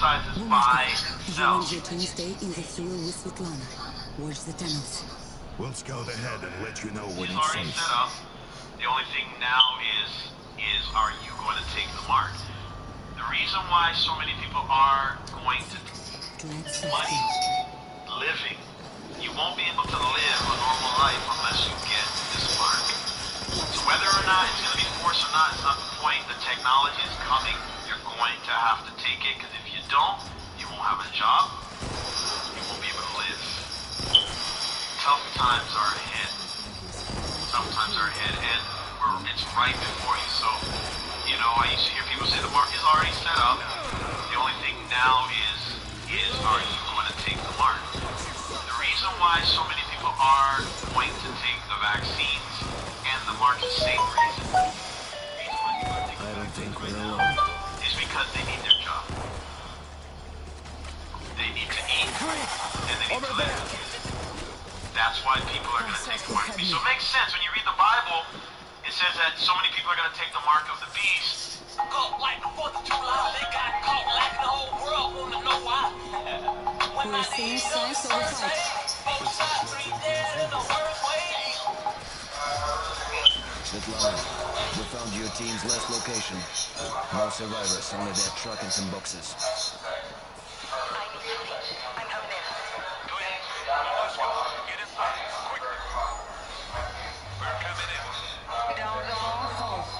Sizes by Join themselves. your team, stay in the sewer with Svetlana. Watch the tunnels. We'll scout ahead and let you know when He's it's already safe. set up. The only thing now is are you going to take the mark? The reason why so many people are going to money living, you won't be able to live a normal life unless you get this mark. So whether or not it's going to be forced or not, it's not the point. The technology is coming. You're going to have to take it, because if you don't, you won't have a job. You won't be able to live. Tough times are ahead. Tough times are ahead, and it's right before you. So, I used to hear people say the mark is already set up. The only thing now is are you going to take the mark? The reason why so many people are going to take the vaccines and the mark is safe reason. I don't think we're alone. Is because they need their job. They need to eat, and they need to live. That's why people are going to take the mark of the beast. So it makes sense when you read the Bible. It says that so many people are going to take the mark of the beast. Like the 4th of July, they got caught like the whole world want to know why. We're seeing signs of a fight. Svetlana, we found your team's last location. No survivors, only their truck and some boxes.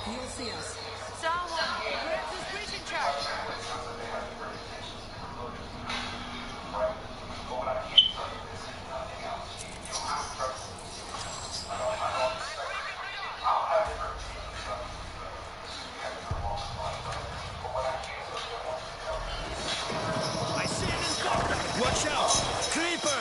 You'll see us. Someone, where's this breaching charge? I see an infected! Watch out! Creeper!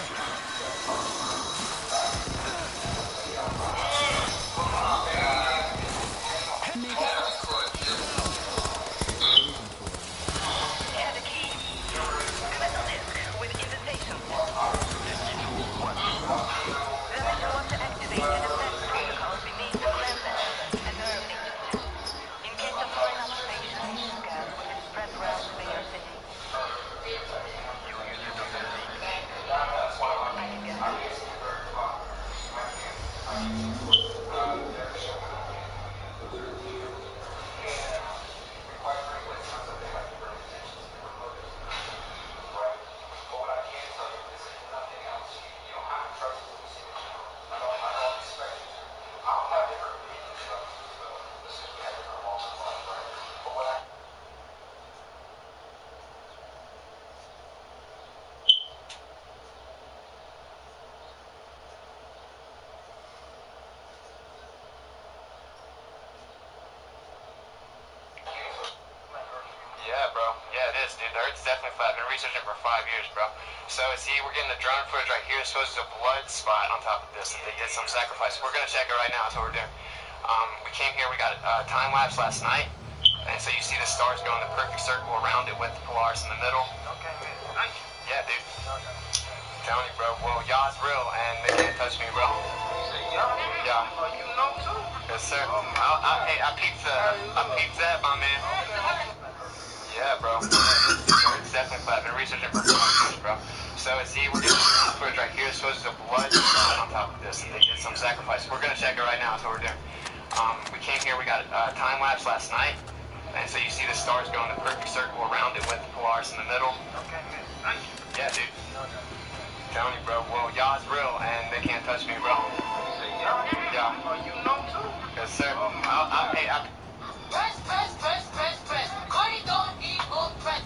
Yeah, bro. Yeah, it is, dude. The Earth's definitely flat. I've been researching for 5 years, bro. So, see, we're getting the drone footage right here. It's supposed to be a blood spot on top of this. They did some sacrifice. We're going to check it right now. That's what we're doing. We came here. We got a time lapse last night. And so you see the stars going the perfect circle around it with the Polaris in the middle. Okay, man. Thank you. Yeah, dude. I'm telling you, bro. Well, y'all's real, and they can't touch me, bro. You say y'all? Yeah. Oh, you know too? Yes, sir. Hey, I peeped that, my man. Yeah, bro. It's definitely flat. I've been researching for 5 years, bro. So, see, we're getting the drone footage right here. It's supposed to be a blood spot on top of this. They did some sacrifice. We're going to check it right now. That's what we're doing. We came here. We got a time lapse last night. And so you see the stars going the perfect circle around it with the Polaris in the middle. Okay, man. Thank you. Yeah, dude. I'm telling you, bro. Well, y'all's real, and they can't touch me, bro. You say y'all? Yeah. Oh, you know too? Yes, sir. Hey, Press. Cardi don't need more press.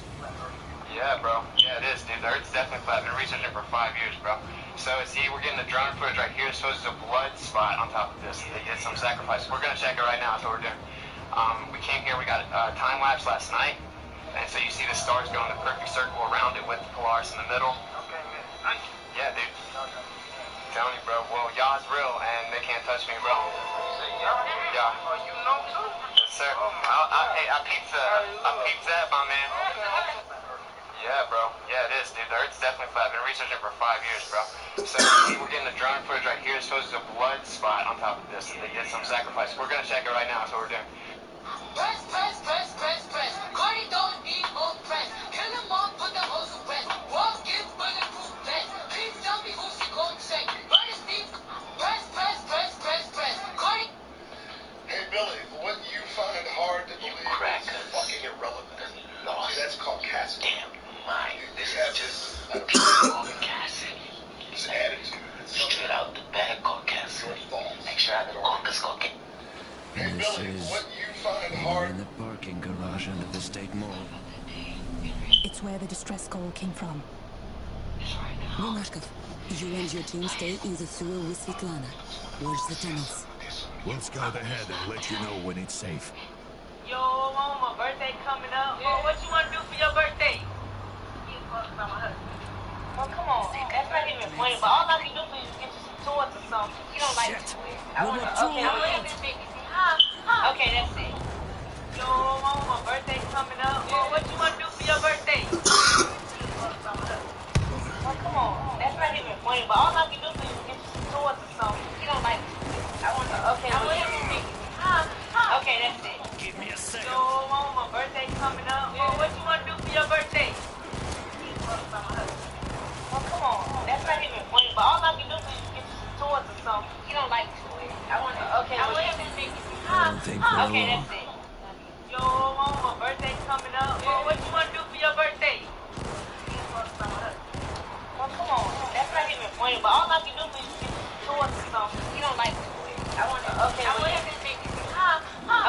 Yeah, bro. Yeah, it is, dude. The Earth's definitely flat. I've been researching for 5 years, bro. So, see, we're getting the drone footage right here. It's supposed to be a blood spot on top of this. They did some sacrifice. We're going to check it right now. That's what we're doing. We came here. We got a time lapse last night. And so you see the stars going the perfect circle around it with the Polaris in the middle. Okay, man. Thank you. Yeah, dude. I'm telling you, bro. Well, y'all's real, and they can't touch me, bro. You say y'all? Yeah. Oh, you know too? Yes, sir. Hey, I peeped that, my man. Yeah, bro. Yeah, it is, dude. The Earth's definitely flat. I've been researching for 5 years, bro. So, see, we're getting the drone footage right here. It's supposed to be a blood spot on top of this. They did some sacrifice. We're going to check it right now. That's what we're doing. Press. Cardi don't need more press. Kill them all, put goddamn mind. This is just a Caucasian. Straight out the bag Caucasian. Extra the Caucasian. This is in the parking garage under the state mall. It's where the distress call came from. Bumashkov, you and your team stay in the sewer with Svetlana. Watch the tunnels. We'll scout ahead and let you know when it's safe. Yo, mom, my birthday coming up. Well, what you want to do for your birthday? Oh, come on. That's not even funny, but all I can do for you is get you some toys or something. You don't like it. I want to, okay, I'm going to big. Okay, that's it. Yo, mom, my birthday coming up. Well, what you want to do for your birthday? Oh, come on. That's not even funny, but all I can do for you is get you some toys or something. You don't like it. I want to, okay, I'm going to big. Okay, that's it. Give me a second. Yo, mom, my birthday coming up. Well, what you want to do for your birthday? Oh, come on. That's not even funny, but all I can do for you is get you some toys or something. You don't like toys. I want to, okay, I'm going to big. I don't think we're Okay, alone. that's it. Yo, mom, my birthday coming up. Well, what you want to do for your birthday? Oh, come on. That's not even funny, but all I can do for you is get you some toys or something. You don't like toys. I want to, okay, I'm going to big.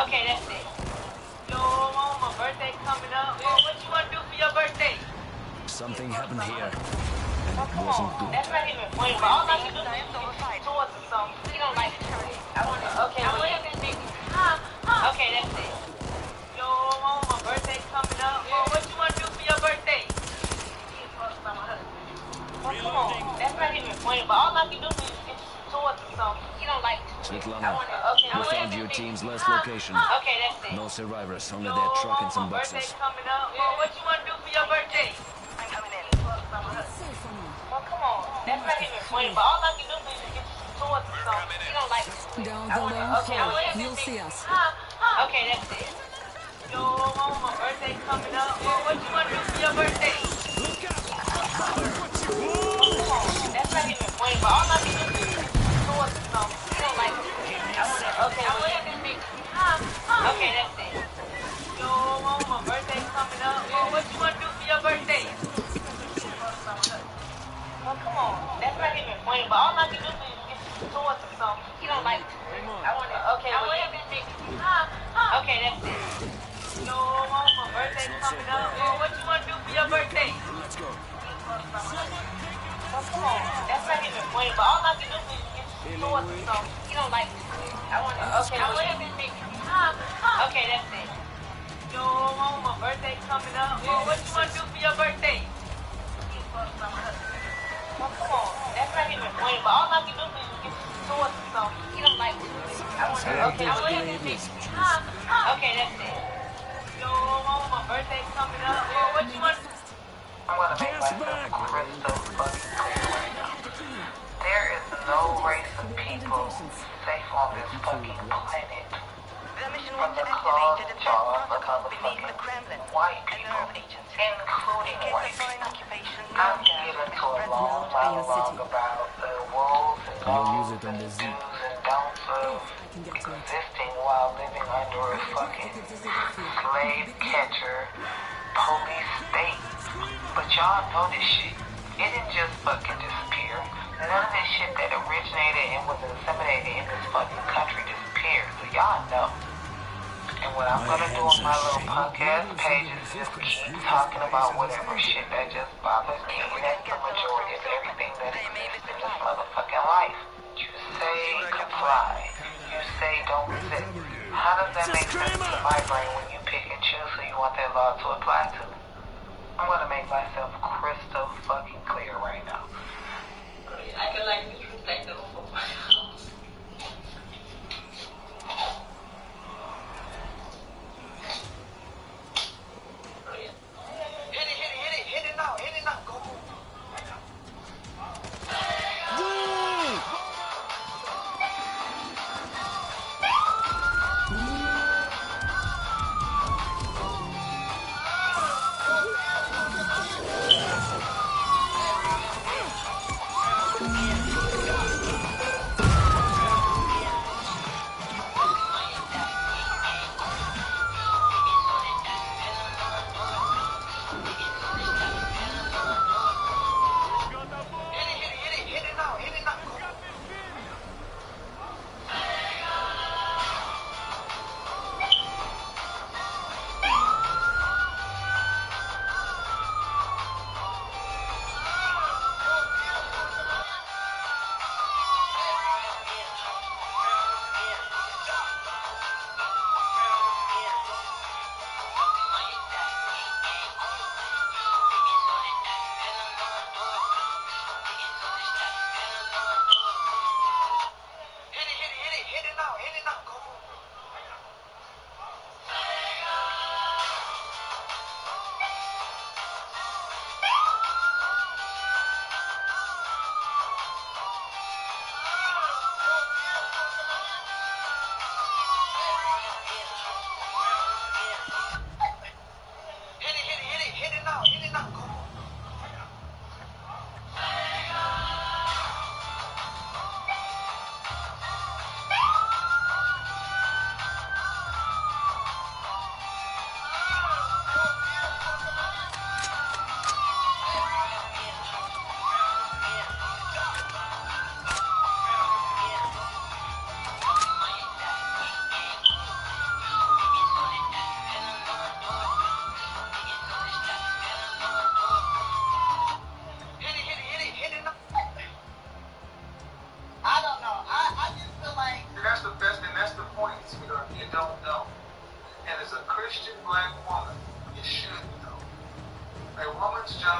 Okay, that's it. Yo, mom, my birthday coming up. Well, what you want to do for your birthday? Something happened here, and Oh, it come wasn't on. good. That's not even funny, but all I can do is get you some toys or something. You don't like toys. I want to, okay, I'm going to big. Okay, that's it. Yo, mom, my birthday coming up. Well, what you want to do for your birthday? Oh, come on. That's not even funny, but all I can do is get you some toys or something. You don't like toys. Svetlana, I want to, okay, I'm we going found to your big. team's last location. Okay, that's it. No survivors, only Yo, that truck and some mom, my birthday boxes. coming up. Well, what you want to do for your birthday? So funny. Oh, come on. That's not even funny, but all I can do is get you some toys or something. You don't like toys. Down I the want to, long okay, I'm hall, going to you'll see us. Okay, that's it. Yo, mom, my birthday coming up. Well, what you want to do for your birthday? Look out! Oh, come on. That's not even funny, but all I can do is get you some toys or something. You don't like toys. I want to, okay, I'm going to big. Okay, that's it. Yo, mom, my birthday coming up. Well, what you want to do for your birthday? Oh, come on. That's not even funny, but all I can do is get you some toys or something. You don't like toys. I want to, okay, I'm going to big. Okay, that's it. Yo, mom, my birthday coming up. Well, what you want to do for your birthday? Let's go. Oh, come on. That's not even funny, but all I can do is get you some toys or something. You don't like toys. I want to, okay, I'm going to big. Okay, that's it. Yo, mom, my birthday coming up. Well, what you want to do for your birthday? Oh, come on. That's not even funny, but all I can do is get you some toys or something. You don't like toys. I want to, okay, I'm going to big. Okay, that's it. Yo, mom, my birthday coming up. Well, what you want to do? I'm gonna make Gas myself back. crystal fucking clear right now. There is no race of people safe on this fucking planet. The mission From was the to claws activate the and defense jaws of protocol the beneath the fucking Kremlin. white A people, nerve agent. including In case white of foreign people. occupation, I'm nerve gas getting will into a spread long throughout Iowa monologue City. about the woes and You'll woes use it on and the the Zoom. do's and don'ts of I can get to it. existing while living under a fucking slave catcher police state. But y'all know this shit. It didn't just fucking disappear. None of this shit that originated and was inseminated in this fucking country disappeared. So y'all know. And what I'm gonna do on my little punk ass page is just keep talking about whatever shit that just bothers me. And that's the majority of everything that exists in this motherfucking life. You say comply. You say don't resist. How does that make sense to my brain when you pick and choose who you want that law to apply to? I'm gonna make myself crystal fucking clear right now. I can like disrespect them for my house. Hit it now, go.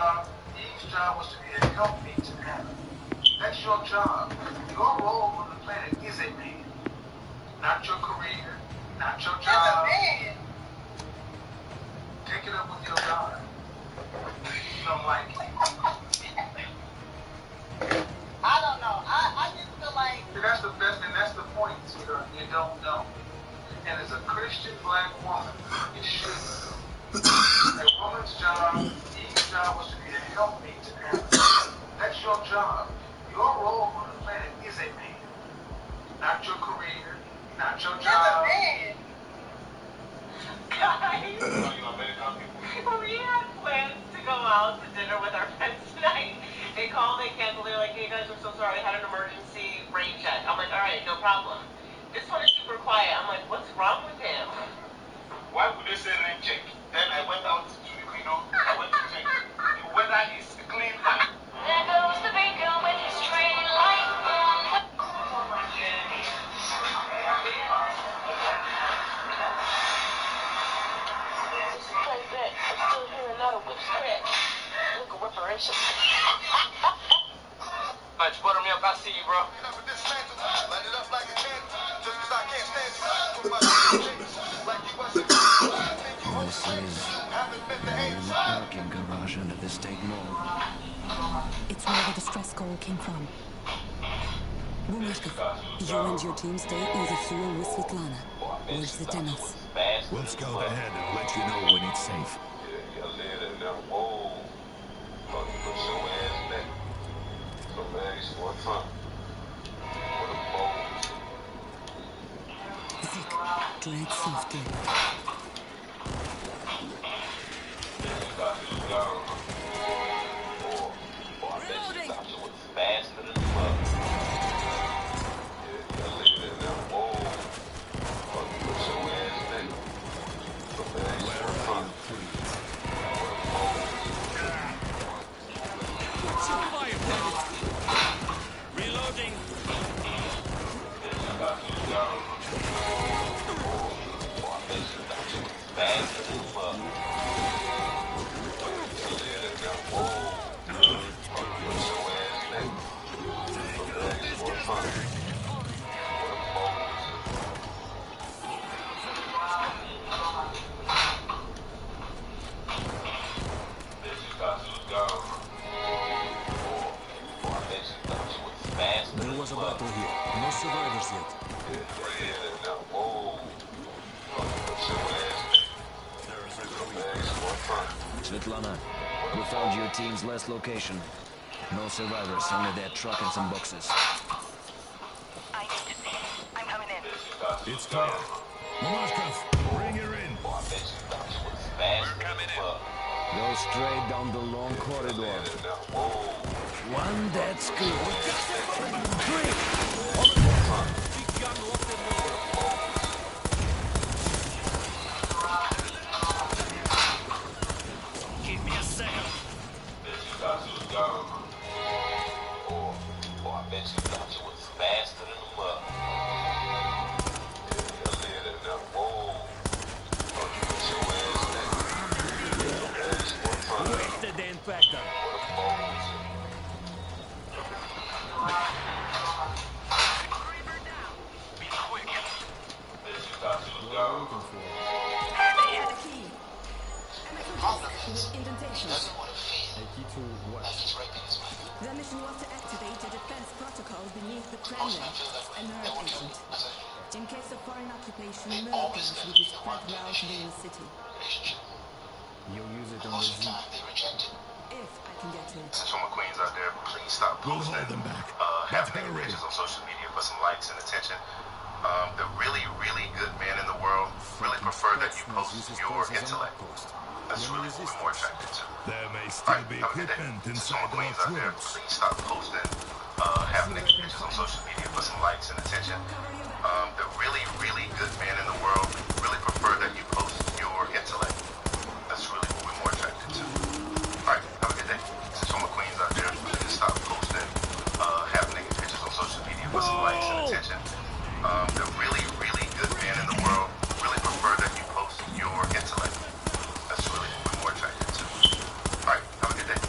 job. Eve's job was to be a helpmate to Adam. That's your job. Your role on the planet is a man. Not your career, not your job. Take it up with your God. You don't like it. I don't know. I just feel like... See, that's the best, and that's the point, sweetheart. You don't know. And as a Christian black woman, you should know. A woman's job, Eve's job was to be a helpmate to Adam. That's your job. Your role on the planet is a man. Not your career, not your job. Guys, we had plans to go out to dinner with our friends tonight. They called, they canceled, they're like, hey guys, we're so sorry, I had an emergency rain check. I'm like, alright, no problem. This one is super quiet. I'm like, what's wrong with him? Why would they say rain check? Then I went out to, I went to check. The weather is clean. There goes the baker with his tray light on. Like that, I'm still hearing out a whip scratch. Look a reparation. Much buttermilk, I see you, bro. Light it up like a candle. Just 'cause I can't stand you. This is the parking garage under the state mall. It's where the distress call came from. Bumashka, you and your team stay either through with Svetlana or Zetanos. We'll scout ahead and let you know when it's safe. Zik, tread softly. There was a battle here. No survivors yet. Svetlana, we found your team's last location. No survivors, only that truck and some boxes. I'm coming in. It's clear. Mamashkov, bring her in. We're coming in. Go straight down the long corridor. One dead screw. Give me a second. I bet you thought you was faster than the mother. Wasted the infector. Indentations. A key to what? The mission was to activate a defense protocol beneath the Kremlin, a nerve agent. In case of foreign occupation, militants would be spread throughout the city. You'll use it on the Z. If I can get to it. Since all my queens out there, please stop We'll posting. hold them back. Have naked pictures on social media for some likes and attention. The really, really good men in the world really prefer that you post your intellect. That's really what we're more attracted to. There may still be Have a good day. equipment Since all inside my queens out our there, troops. please stop posting. Have naked pictures on social media for some likes and attention. The really, really good men in the world really prefer that you post your intellect. That's really what we're more attracted to. Alright, have a good day. Since all my queens out there, please stop posting. Have naked pictures on social media for some likes and attention. The really, really good men in the world really prefer that you post your intellect. That's really what we're more attracted to. Alright, have a good day.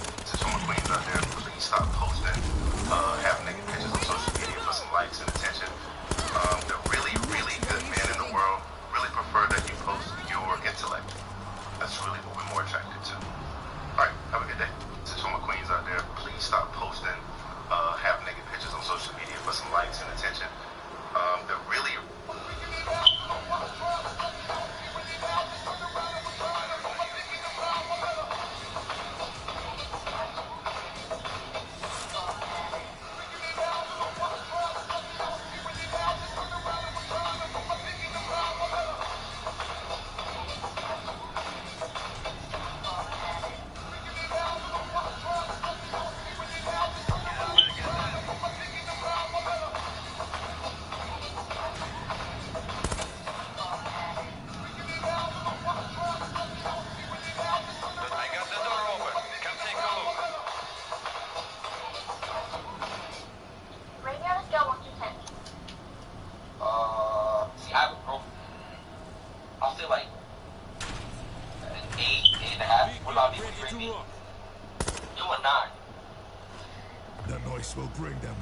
choice will bring them.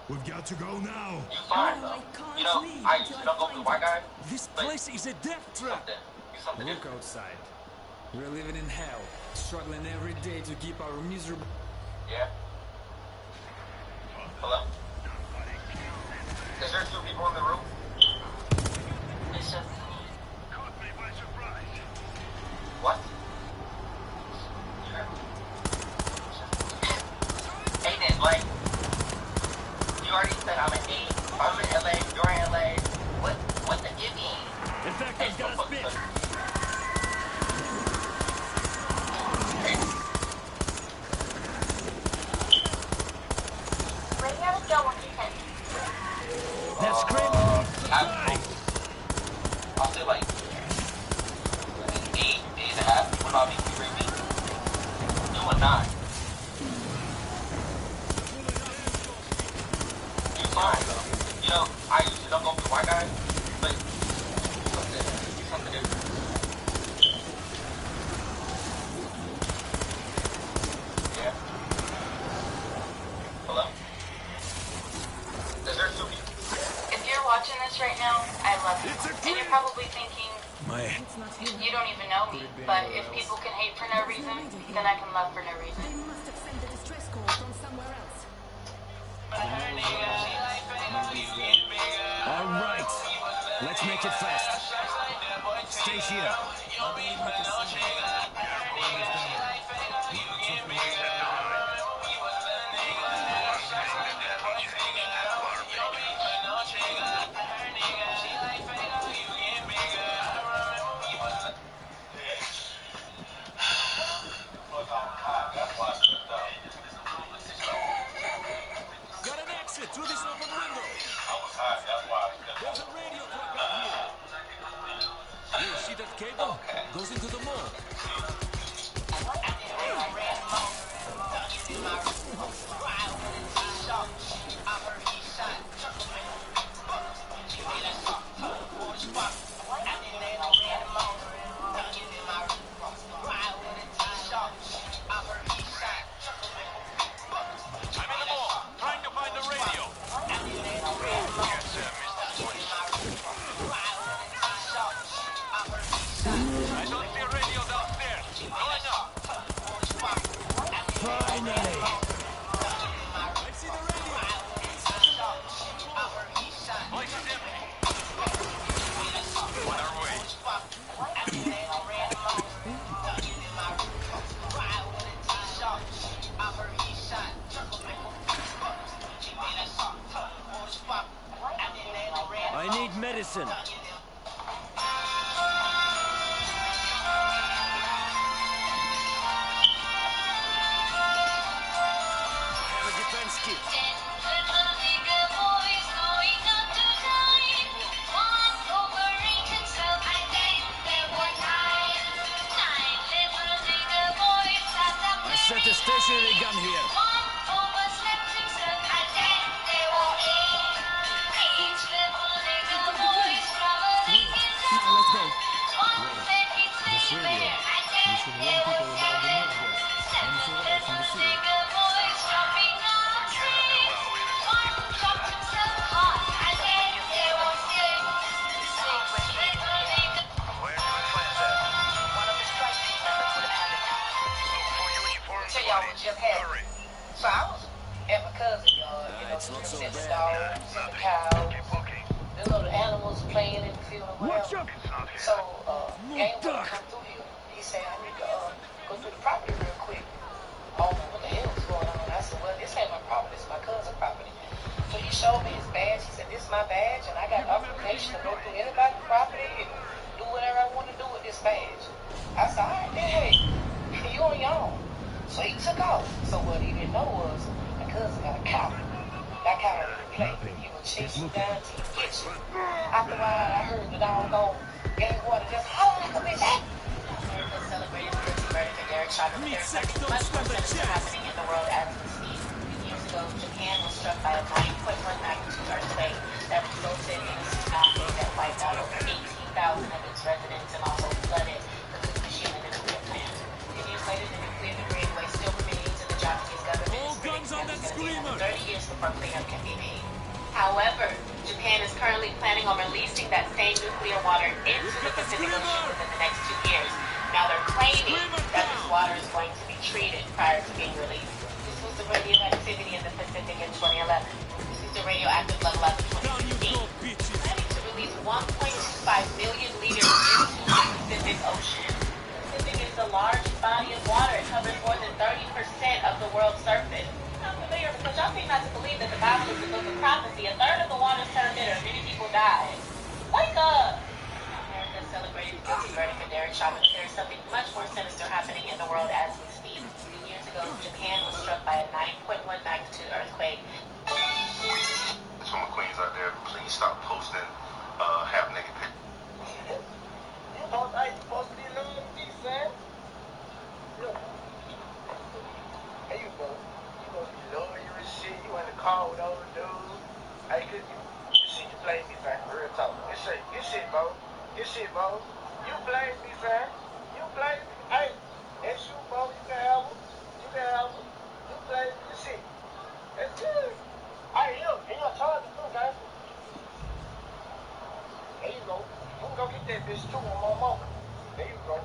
We've got to go now. You fine though. You know, I used to don't go for the white guy. This place is a death trap. Something Look outside. We're living in hell, struggling every day to keep our miserable... Yeah. Hello? Is there still people in the room? It's just Caught me by surprise. What? Hey then, like, you already said I'm in A. I'm in LA, you're in LA. What the it mean? In fact, I've got a spit. where you gotta go when you can. That's great. I'll say like 8.5 would probably be creepy. No, I'm not. You're fine though. You know, I used to don't go for the white guy, but something different. Yeah. Hello? Is there still people? If you're watching this right now, I love you. And you're probably thinking, you don't even know me. But if people can hate for no reason, then I can love for no reason. They must have sent the distress call from somewhere else. All right. Let's make it fast. Stay here. Got an exit through this open window. There's a radio plug up here. You see that cable? Goes into the mall. I'm in the mall, trying to find the radio. I don't see a radio downstairs. Going up. Finally. I see the radio. Place is empty. On our way. I need medicine. Have a defense kit. I set a stationary gun here. Now let's go. This radio. We should warn people about the murder and survivors in the city. Tell y'all what just happened. So I was at my cousin's yard, It's not so the bad. dogs and the cows, the little animals playing in the field or whatever. So, Game Boy come through here. He said, I need to go through the property real quick. I don't know what the hell is going on. I said, well, this ain't my property, this is my cousin's property. So he showed me his badge. He said, this is my badge, and I got authorization to go through anybody's property and do whatever I want to do with this badge. I said, all right, then, hey, you on your own. So he took off. So what he didn't know was my cousin got a cow. That cow didn't play. He would chase you down to the kitchen. After a while, I heard the doggone Game Water just holler like a bitch. America celebrated the 50th birthday. Eric shot a much more sensitive happening in the world as we speak. Years ago, Japan was struck by a 9.1 magnitude earthquake that resulted in a tsunami that wiped out over 18,000 of its residents and also flooded the Fukushima nuclear plant. 10 years later, the nuclear debris waste still remains in the Japanese government. All guns on that screamer! 30 just before cleanup can be made. However, Japan is currently planning on releasing that same nuclear water into the Pacific Ocean within the next 2 years. Now they're claiming that this water is going to be treated prior to being released. This was the radioactivity in the Pacific in 2011. This is the radioactive level as of 2016. Planning to release 1.25 million liters into the Pacific Ocean. The Pacific is a large body of water. It covers more than 30% of the world's surface. I'm familiar because y'all seem not to believe that the Bible is the book of prophecy. A third of the waters turned bitter. Many people died. Wake up! America celebrated the guilty verdict of Derek Chauvin. There is something much more sinister happening in the world as we speak. 2 years ago, Japan was struck by a 9.1 magnitude earthquake. Some of the queens out there, please stop posting half-naked pictures. You supposed to be loving me, son. Look. There you go. You supposed to be loving you and shit. You in the car with old dudes. Hey, could you see you blame me, fam. Real talk. This shit, bro. You blame me, fam. You blame me. Hey, that's you, bro. You can have them. You blame me. This shit. That's good. Hey, look. And you're charging too, guys. There you go. You can go get that bitch too on my mama. There you go.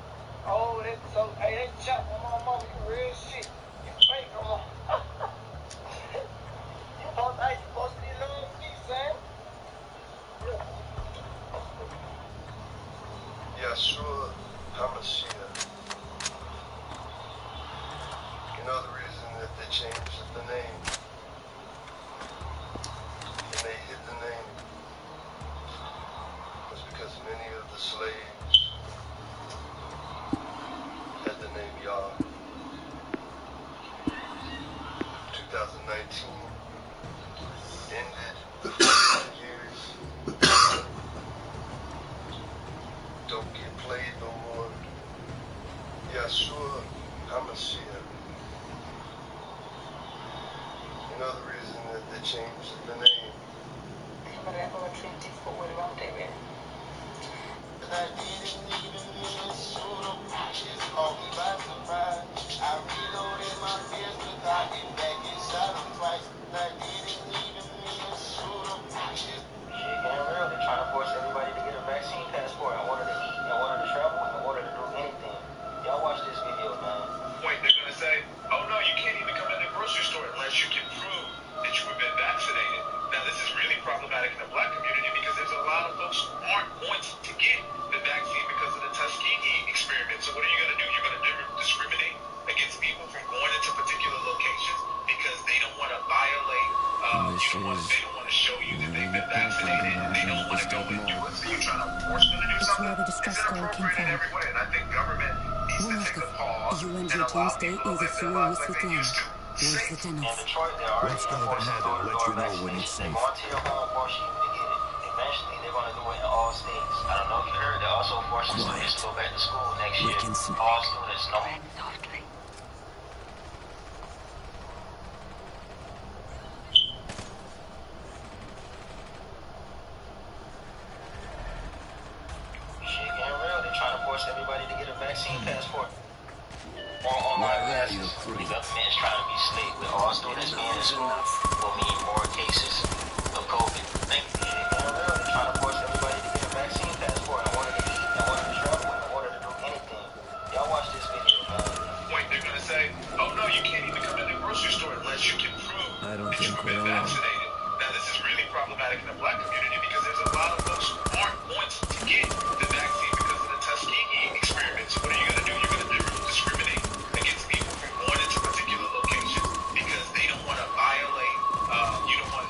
Oh, that's so. Hey, that chop on my mama. You real shit. You fake on my. You supposed to be loving me, son. Yeshua HaMashiach. You know the reason that they changed the name, and they hid the name, was because many of the slaves had the name Yah. 2019 ended the 5 years. Don't get played no more. Yeshua HaMashiach. You know the reason that they changed the name? But I'm going to treat this for what wrong there, man. I didn't even miss just caught me by surprise. I reloaded my pistol, cocked it back inside him twice. I didn't even miss Shit getting real. They're trying to force everybody to get a vaccine passport in order to eat, in order to travel, in order to do anything. Y'all watch this video, man. Wait, they're going to say, oh no, you can't even come in the grocery store unless you can prove that you've been vaccinated. Now this is really problematic in the black community because there's a lot of folks who aren't going to get the vaccine because of the Tuskegee experiment. So what are you going to do? You're going to discriminate against people from going into particular locations because they don't want to violate, they don't want to show you that they've been vaccinated and they don't want to go and do it. So you're trying to force them to do something? Where the distress It's call came inappropriate in from. every way, and I think government needs to take a pause UN and allow stay people to in the live their sewer lives with like they used to. In Detroit, they're already enforcing door-to-door vaccination. They're going to your home force you to get it. Eventually, they're going to do it in all states. I don't know if you heard, they're also forcing students to go back to school next year. All students, no. Shit getting real. They're trying to force everybody to get a vaccine passport. Online classes. The government is trying to be slick with all students being in school will mean more cases of COVID. Thank you. Shit getting real. They're trying to force everybody to get a vaccine passport in order to eat, in order to travel, in order to do anything. Y'all watch this video, man. Wait, they're going to say, oh no, you can't even come in the grocery store unless you can prove that you've been vaccinated. Now this is really problematic in the black community because there's a lot of folks who aren't going to get the vaccine because of the Tuskegee experiment. So what are you going to do? You're going to discriminate against people from going into particular locations because they don't want to violate,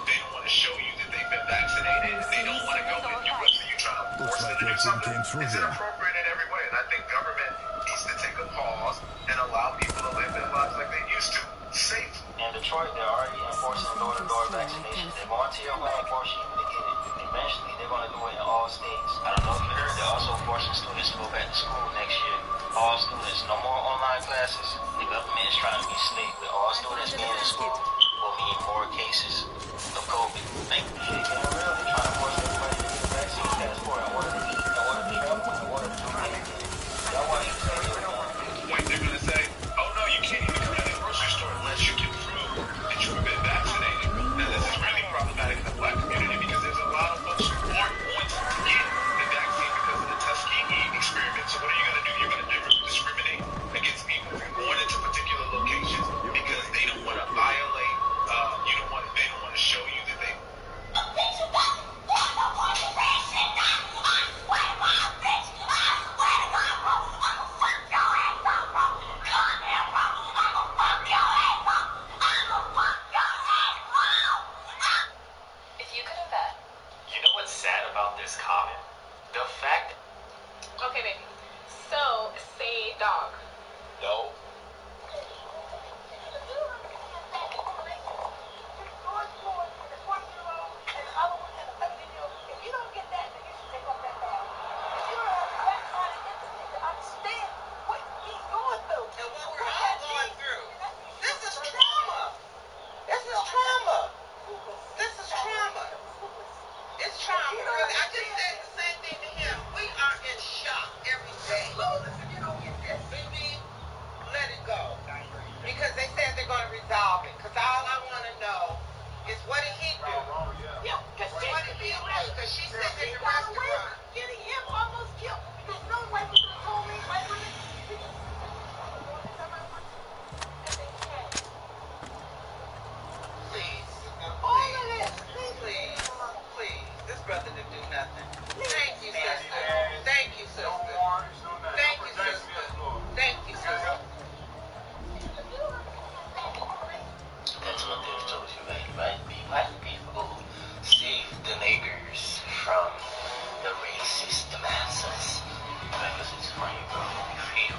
they don't want to show you that they've been vaccinated. They don't want to go and do it. So you're trying to force them to do something. It's inappropriate in every way, and I think government needs to take a pause and allow people to live their lives like they used to, safe. In Detroit, they're already enforcing door-to-door vaccinations. They're going to your home force you to get it. Eventually, they're going to do it in all states. I don't know if you heard, they're also forcing students to go back to school next year. All students, no more online classes. The government is trying to be slick with all students being in school will mean more cases of COVID. Thank you. Shit getting real. They're trying to force everybody to get a vaccine passport in order to eat, in order to travel, in order to It's what did he do? Yeah, because what did he do? Because she said that the restaurant. Getting him almost killed. Because no white people told me white women. Please. All of this. Please. Please. This brother didn't do nothing. Thank you, sister. Thank you, sister. Thank you, sister. Thank you, sister. That's what they've told you, right? Be white people save the niggers from the racist masses. Because it's for you, bro. Be free.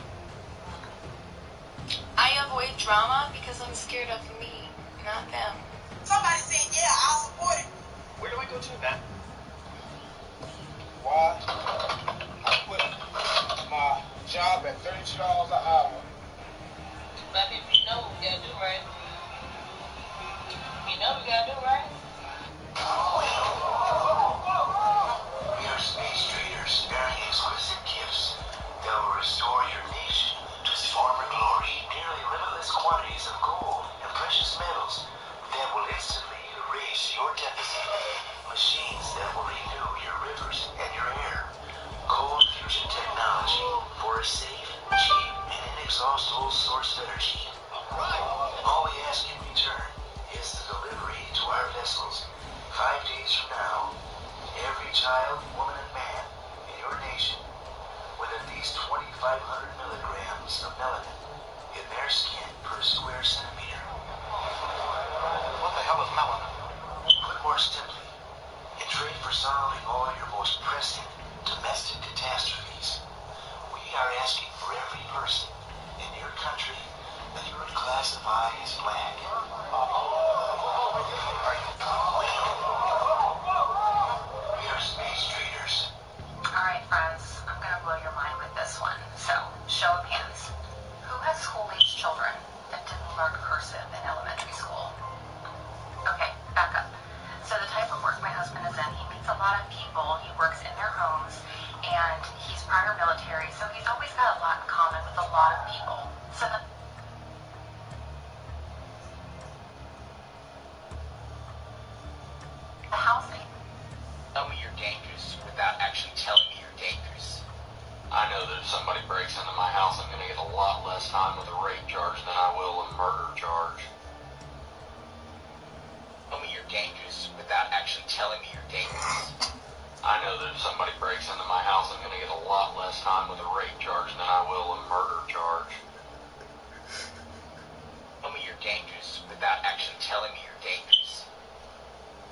I avoid drama because I'm scared of me, not them. Somebody said, yeah, I'll support it. Where do I go to, Matt? Why? I put my job at $32 an hour. But if you know what we gotta do, right? You know we gotta do, right? We are space traders bearing exquisite gifts that will restore your nation to its former glory. Nearly limitless quantities of gold and precious metals that will instantly erase your deficit. Machines that will renew your rivers and your air. Cold fusion technology for a safe, cheap, and inexhaustible source of energy. All we ask in return is the delivery to our vessels 5 days from now. Every child, woman, and man in your nation with at least 2,500 milligrams of melanin in their skin per square centimeter. What the hell is melanin? Put more simply, in trade for solving all your most pressing domestic catastrophes, we are asking for every person in your country that you would classify as black. We are space traders. Alright, friends, I'm gonna blow your mind with this one. So, show of hands. Who has school-aged children that didn't learn cursive in elementary school? Okay, back up. So the type of work my husband is in, he meets a lot of people, he works in their homes, and he's prior military, so he's always got a lot in common with a lot of people. So the housing. Tell me you're dangerous without actually telling me you're dangerous. I know that if somebody breaks into my house, I'm going to get a lot less time with a rape charge than I will a murder charge. Tell me you're dangerous without actually telling me you're dangerous. I know that if somebody breaks into my house, I'm going to get a lot less time with a rape charge than I will a murder charge. Tell me you're dangerous without actually telling me you're dangerous.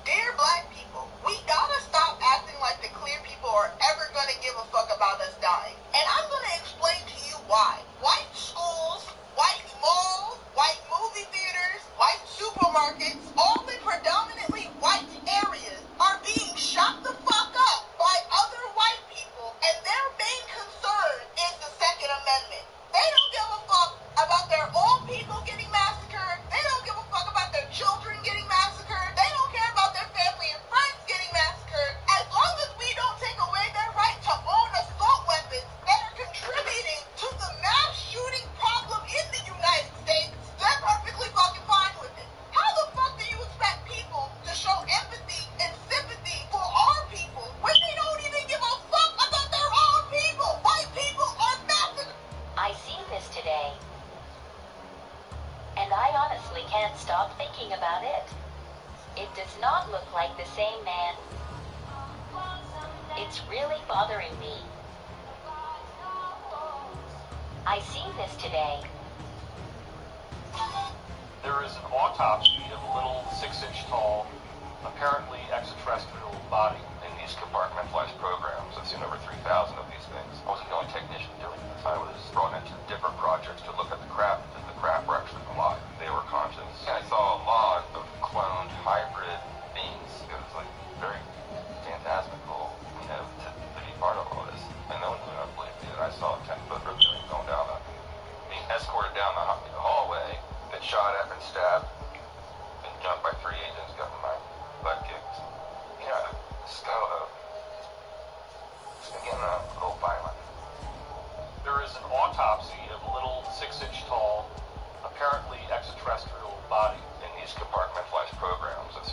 Dear black people, we gotta stop acting like the clear people are ever gonna give a fuck about us dying. And I'm gonna explain to you why. White schools, white malls, white movie theaters, white supermarkets, all in predominantly white areas are being shot the fuck up by other white people, and their main concern is the Second Amendment. They don't give a fuck about their own people getting massacred. They don't give a fuck about their children getting massacred. They don't care about their family and friends getting massacred. As long as we don't take away their right to own assault weapons that are contributing to the mass shooting problem in the United States, they're perfectly fucking fine with it. How the fuck do you expect people to show empathy and sympathy for our people when they don't even give a fuck about their own people? White people are massacred. I see this today, and I honestly can't stop thinking about it. It does not look like the same man. It's really bothering me. I see this today. There is an autopsy of a little 6-inch tall, apparently extraterrestrial body in these compartmentalized programs. I've seen over 3,000 of these things. I wasn't the only technician doing this. I was brought into different projects to look at the craft, and the craft were actually alive. They were conscious. And I saw a lot of cloned hybrid beings. It was like very phantasmical, to be part of all this. And no one would have believed me that I saw a 10-foot reptilian going down, being escorted down the hallway, then shot at and stabbed, and jumped by 3 agents, got my butt kicked. Again, a little violent. There is an autopsy of a little 6-inch tall, apparently extraterrestrial body in these compartmentalized programs. I've seen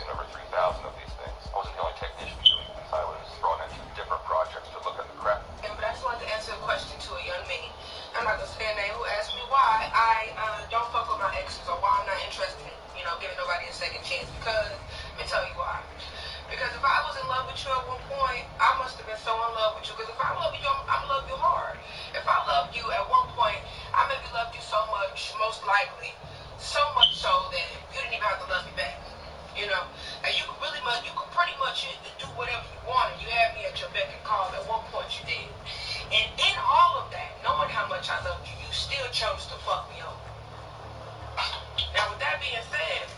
second chance because, let me tell you why. Because if I was in love with you at one point, I must have been so in love with you. Because if I love you, I'm love you hard. If I loved you at one point, I maybe loved you so much, most likely, so much so that you didn't even have to love me back. You know, and you could pretty much do whatever you wanted. You had me at your beck and call. At one point, you did. And in all of that, knowing how much I loved you, you still chose to fuck me over. Now, with that being said,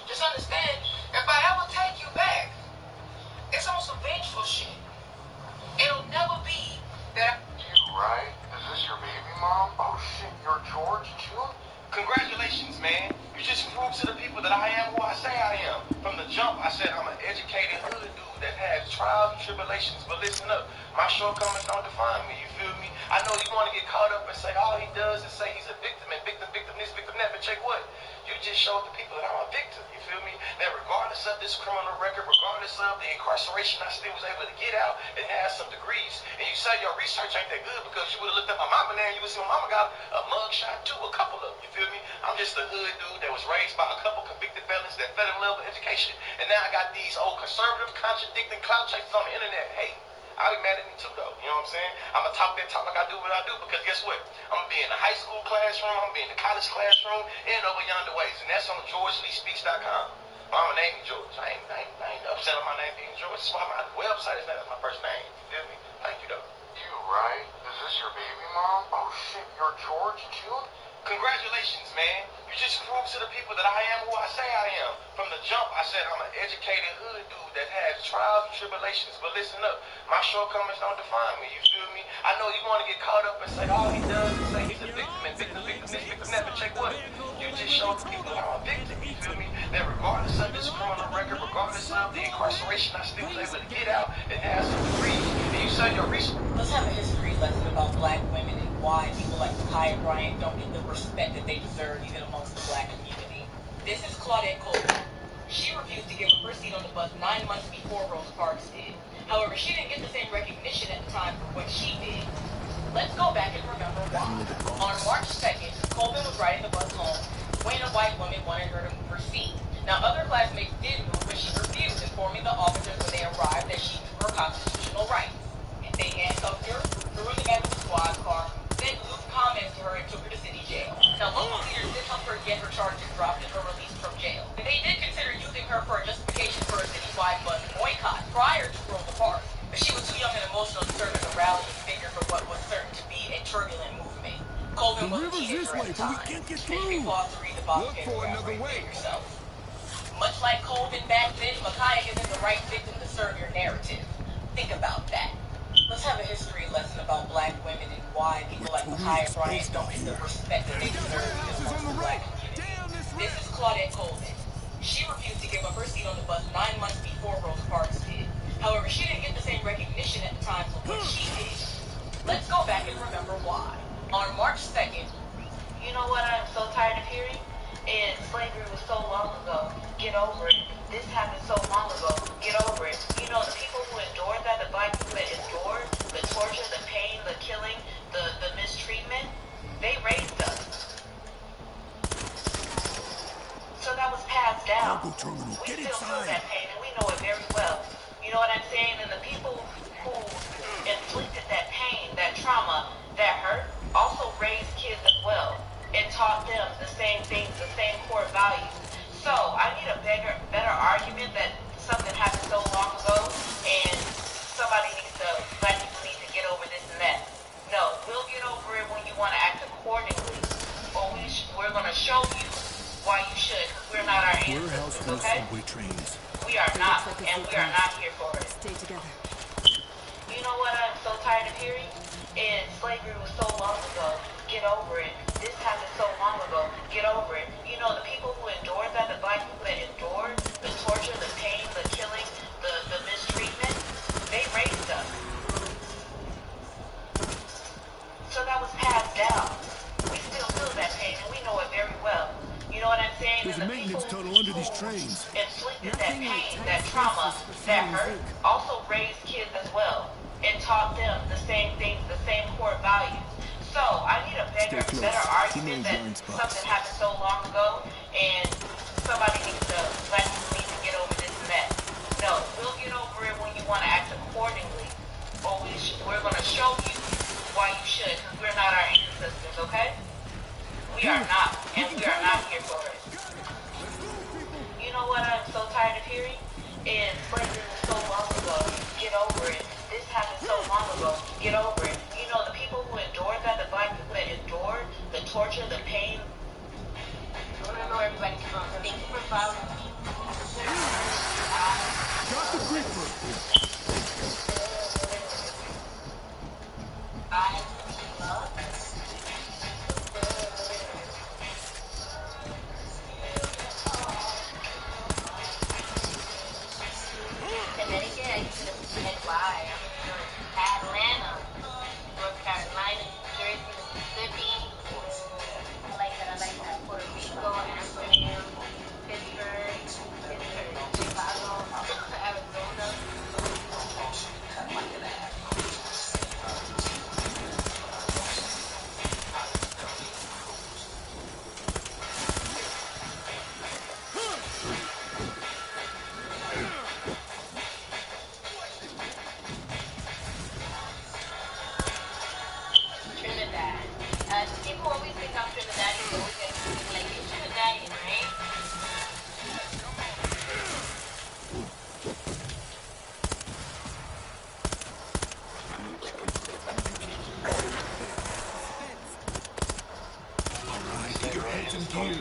just understand, if I ever take you back, it's on some vengeful shit. It'll never be that. You right? Is this your baby mom? Oh shit, you're George June? Congratulations, man. You just proved to the people that I am who I say I am. From the jump, I said I'm an educated hood dude that has trials and tribulations. But listen up, my shortcomings don't define me, you feel me? I know you want to get caught up and say all he does is say he's a victim and victim this, victim that. But check what? You just showed the people that I'm a victim, you feel me? That regardless of this criminal record, regardless of the incarceration, I still was able to get out and have some degrees. And you say your research ain't that good because you would have looked at my mama there and you would see my mama got a mug shot too, a couple of them, you feel me? I'm just a hood dude that was raised by a couple convicted felons that fed him level education. And now I got these old conservative, contradicting clout chasers on the internet. Hey, I'll be mad at me too, though. You know what I'm saying? I'm going to talk that talk like I do what I do because guess what? I'm going to be in the high school classroom, I'm going to be in the college classroom, and over yonder ways. And that's on GeorgeLeeSpeaks.com. Mama named me George. I ain't upset on my name being George. That's why my website is not my first name. You feel me? Thank you, though. You right? Is this your baby mom? Oh shit, you're George June? Congratulations, man. You just proved to the people that I am who I say I am. From the jump, I said I'm an educated hood dude that has trials and tribulations. But listen up, my shortcomings don't define me, you feel me? I know you want to get caught up and say all he does is say he's a victim and victim this, victim that. But check what? You just showed the people that I'm a victim, you feel me? That regardless of this criminal record, regardless of the incarceration, I still was able to get out and have some degrees. And you say your research. Let's have a history lesson about black women and why people like Ma'Khia Bryant don't get the respect that they deserve even amongst the black community. This is Claudette Colvin. She refused to give up her seat on the bus 9 months before Rosa Parks did. However, she didn't get the same recognition at the time for what she did. Let's go back and remember why. On March 2nd, Colvin was riding the bus home when a white woman wanted her to move her seat. Now, other classmates did move, but she refused, informing the officers when they arrived that she knew her constitutional rights. They handcuffed her, threw her in the back of the squad car, then looped comments to her and took her to city jail. Now, local leaders did help her get her charges dropped and her released from jail. They did consider using her for a justification for a citywide bus boycott prior to Rosa Parks, but she was too young and emotional to serve as a rallying figure for what was certain to be a turbulent movement. Colvin was a teenager at the time. History pause to read the box paragraph right yourself. Much like Colvin back then, Ma'Khia isn't the right victim to serve your narrative. Think about that. Let's have a history lesson about black women and why people like Ma'Khia Bryant don't get the respect that they deserve even amongst the black community. This is Claudette Colvin. She refused to give up her seat on the bus 9 months before Rosa Parks did. However, she didn't get the same recognition at the time for what she did. Let's go back and remember why. On March 2nd, you know what I'm so tired of hearing? And slavery was so long ago. Get over it. This happened so long ago. Get over it. You know, the people who endured that, the black people that endured the torture, the pain, the killing, the mistreatment, they raised us. So that was passed down. We still feel that pain, and we know it very well. You know what I'm saying? And the people who inflicted that pain, that trauma, that hurt, also raised kids as well and taught them the same things, the same core values. So I need a better argument that something happened so long ago and somebody needs to, black people need to get over this and that. No, we'll get over it when you want to act accordingly, or we're going to show you why you should, because we're not our ancestors, okay? We are not, and we are not here for it. Stay together. You know what I'm so tired of hearing? And slavery was so long ago. Get over it. This happened so long ago. Get over it. You know, the people who endured that, the black people that endured the torture, the pain, the killing, the mistreatment, they raised us. So that was passed down. We still feel that pain, and we know it very well. You know what I'm saying? There's a maintenance tunnel under these trains. Inflicted that pain, that trauma, that hurt, also raised kids as well and taught them the same things, the same core values. So I need a better argument that something happened so long ago and somebody needs to hearing is, but it was so long ago. Get over it. This happened so long ago. Get over it. You know, the people who endured that, the black people that endured the torture, the pain. I want to know everybody's from. Thank you for following me. Got the creeper. Bye. Connecticut, I used to NY. I'm in Atlanta, North Carolina, New Jersey, Mississippi. I like that. Puerto Rico, Amsterdam, Pittsburgh, Chicago, Arizona. Trinidad. People always think I'm Trinidadian, they always get something like, you're Trinidadian, right? Alright, get your heads in gear.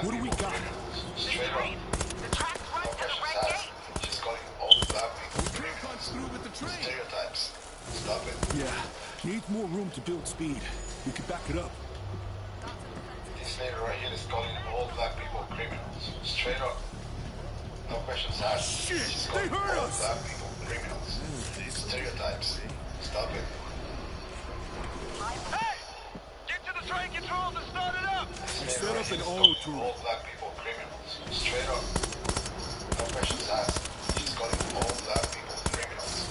What do we got? Straight up. The track's right to the right gate. She's calling all black people We can't punch through with the train. stereotypes. Stop it. Yeah, needs more room to build speed. We could back it up. This lady right here is calling all black people criminals. Straight up. No questions asked. Shit, She's they calling heard all us. black people criminals. Stereotypes. Stop it. Hey! Get to the train controls and start it up! This Set lady up right an here is auto calling tool. all black people criminals. Straight up. No questions asked. She's calling all black people criminals.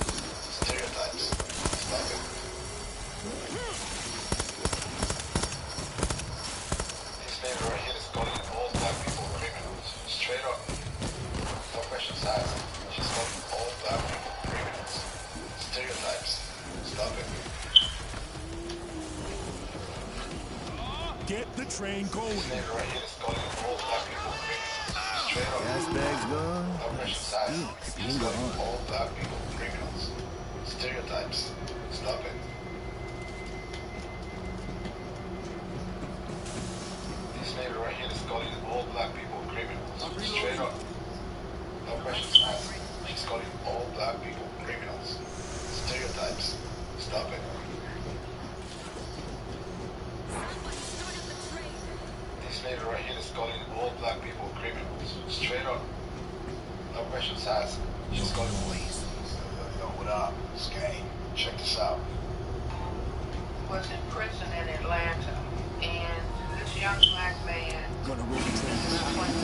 Stereotypes. Stop it. This lady right here is calling all black people criminals. Straight up. No questions asked. She's calling all black people criminals. Stereotypes. Stop it. Get the train going. This lady right here is calling all black people criminals. Straight up. Gas bag's gone. No questions asked. She's calling all black people criminals. Stereotypes. Stop it. This lady right here is calling all black people criminals. Straight up. No questions asked. She's calling all black people criminals. Stereotypes. Stop it. This lady right here is calling all black people criminals. Straight up. No questions asked. She's calling police. Yo, what up? Skate. Check this out. Was in prison in Atlanta, and this young black man Gonna roll the train back.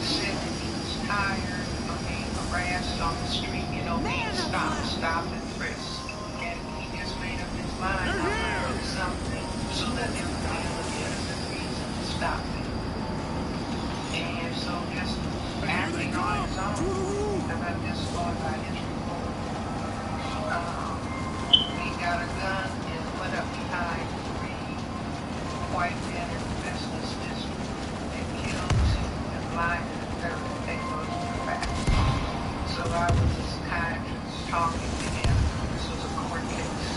said that he was tired of being harassed on the street, being stopped and frisked. And he just made up his mind to do something so that there would be a legitimate reason to stop him. And so just acting on his own, and I'm just going by his report. He got a gun and went up behind 3 white men in the business district and killed 2 and blinded a third. They were back. So I was a psychiatrist talking to him. This was a court case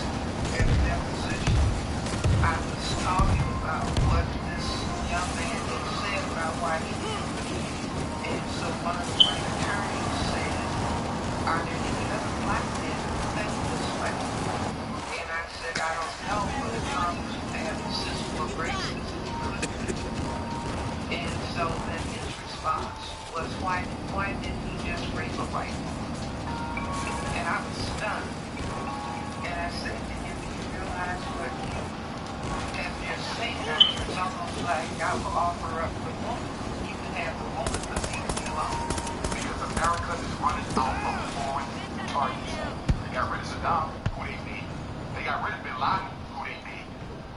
and a deposition. I was talking about what this young man had said about why he did it. And so one of the white attorneys said, are there any other black men who think this way? And I said, I don't know, but Congress had a system of racism. And so then his response was, why didn't he just rape a white woman? And I was stunned. And I said to him, do you realize what you have just said? It's almost like I will offer up the woman. You can have the woman, but leave me alone. Because America is running out of foreign targets. They got rid of Saddam, who they need. They got rid of Bin Laden, who they need.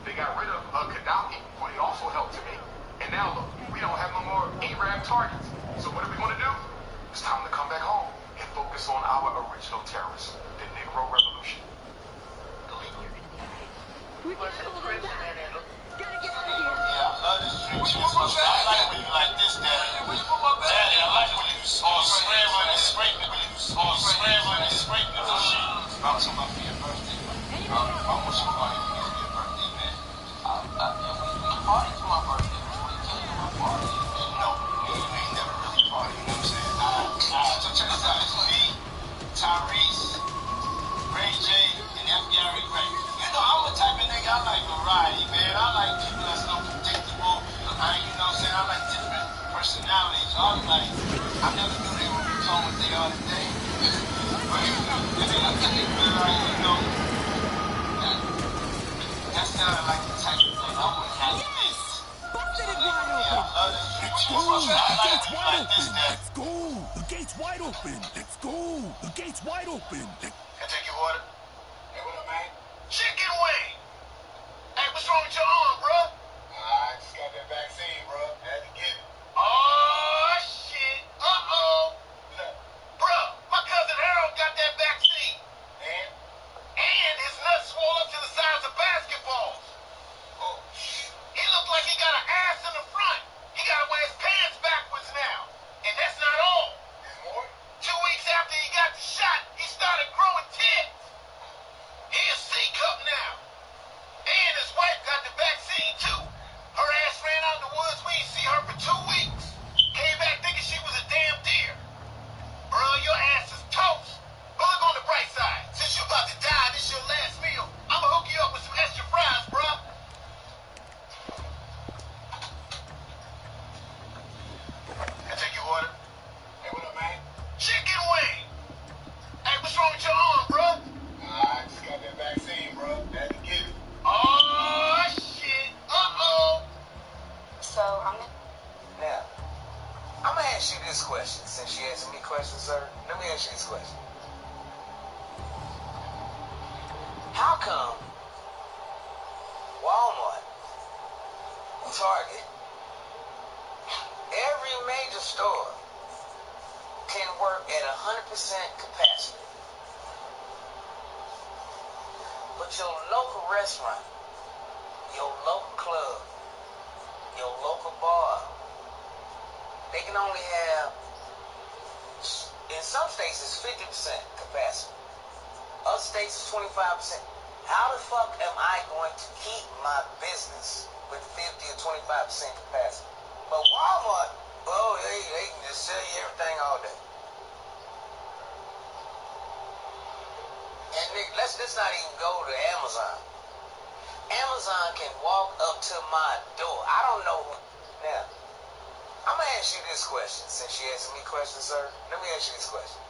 They got rid of Gaddafi, who they also helped to make. And now look, we don't have no more Arab targets. So what are we going to do? It's time to come back home and focus on our original terrorists, the Negro Revolution. Was in prison and it Yeah, I love this drink. Like this, Daddy. Daddy, I like when you all swear personality. So I was like, I never knew they would become what they are today. And then I think realized, you know, that sounded like the type of thing I would have to make. Busted it wide open. Let's go! The gate's wide open! Let's go! The gate's wide open! Let's go! The gate's wide open! Can I take your order? Hey, what up, man? Chicken wing! Hey, what's wrong with your arm, bro? I just got that vaccine, bro. Had to get it. Oh, shit. Uh-oh. Bro, my cousin Harold got that vaccine. And his nuts swole up to the size of basketballs. Oh, shit. He looked like he got an ass in the front. He gotta wear his pants backwards now. And that's not all. There's more? 2 weeks after he got the shot, he started growing tits. He a C-cup now. And his wife got the vaccine too. Her ass ran out in the woods. We ain't see her for 2 weeks. Came back thinking she was a damn deer. Bro, your ass is toast. But look on the bright side. Since you about to die, this your last meal. I'ma hook you up with some extra fries, bro. Can I take your order? Hey, what up, man? Chicken wing. Hey, what's wrong with your arm, bro? I just got that vaccine, bro. Had to get it. Oh, shit. Uh-oh. So, Now, I'm gonna ask you this question. Since you asking me questions, sir, let me ask you this question. How come Walmart, Target, every major store can work at 100% capacity, but your local restaurant, your local club, your local bar, they can only have, in some states it's 50% capacity. Other states is 25%. How the fuck am I going to keep my business with 50 or 25% capacity? But Walmart, oh, they can just sell you everything all day. And Nick, let's not even go to Amazon. Amazon can walk up to my door. I don't know. Now, I'm going to ask you this question. Since you asking me questions, sir, let me ask you this question.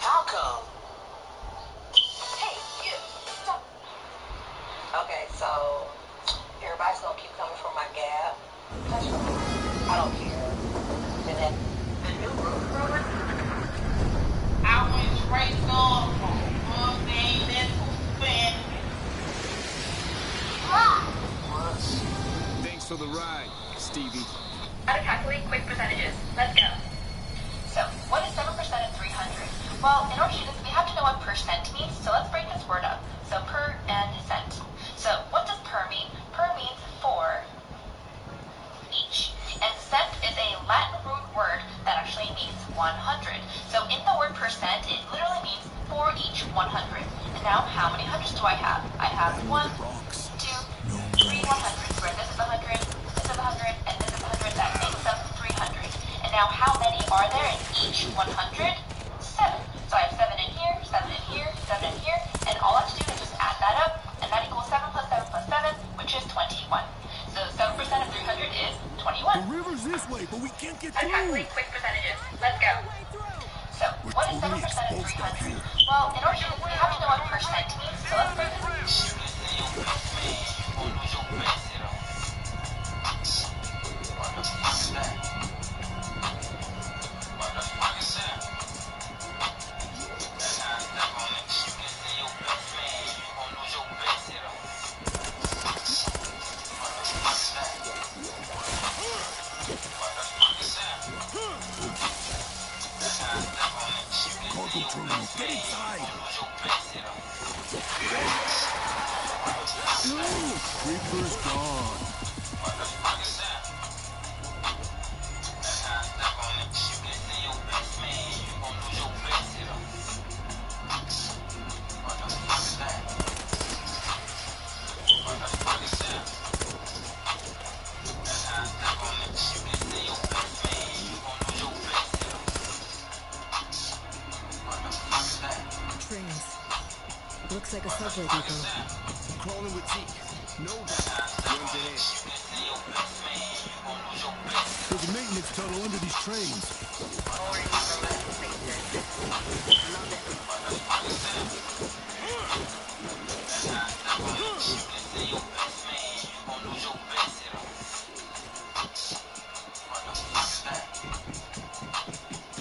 How come? Hey, you, stop. Okay, so everybody's gonna keep coming for my gap. That's fine. I don't care. And then the new roof program, I went straight off on one thing that's bad. Thanks for the ride, Stevie. How to calculate quick percentages. Let's go. So, what is 7% of 300? Well, in order to do this, we have to know what percent means, so let's break this word up. So, per and cent. So, what does per mean? Per means for each. And cent is a Latin root word that actually means 100. So, in the word percent, it literally means for each 100. And now, how many hundreds do I have? I have 1, 2, 3 100s, where this is 100, this is 100, and this is 100. That makes up 300. And now, how many are there in each 100? 7. So I have 7 in here, 7 in here, 7 in here, and all I have to do is just add that up, and that equals 7 plus 7 plus 7, which is 21. So 7% of 300 is 21. The river's this way, but we can't get How to through. calculate quick percentages. Let's go. So, what is 7% of 300? Well, in order to do this, we have to know what percent means, so let's break this. Cargo terminal, get inside. Creeper's gone. Trains. Looks like a subway depot. Crawling with teeth. No doubt. One's ahead. There's a maintenance tunnel under these trains.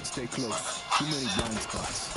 Stay close. Too many blind spots.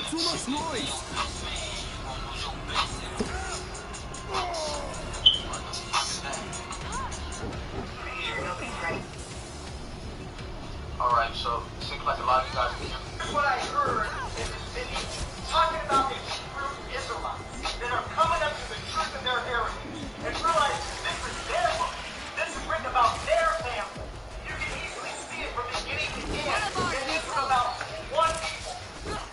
Too much noise! Alright, so it seems like a lot of you guys are here. Here's what I heard in the city talking about these Hebrew Israelites that are coming up to the truth of their heritage and realize this is their book. This is written about their family. You can easily see it from beginning to end. And this is about one people.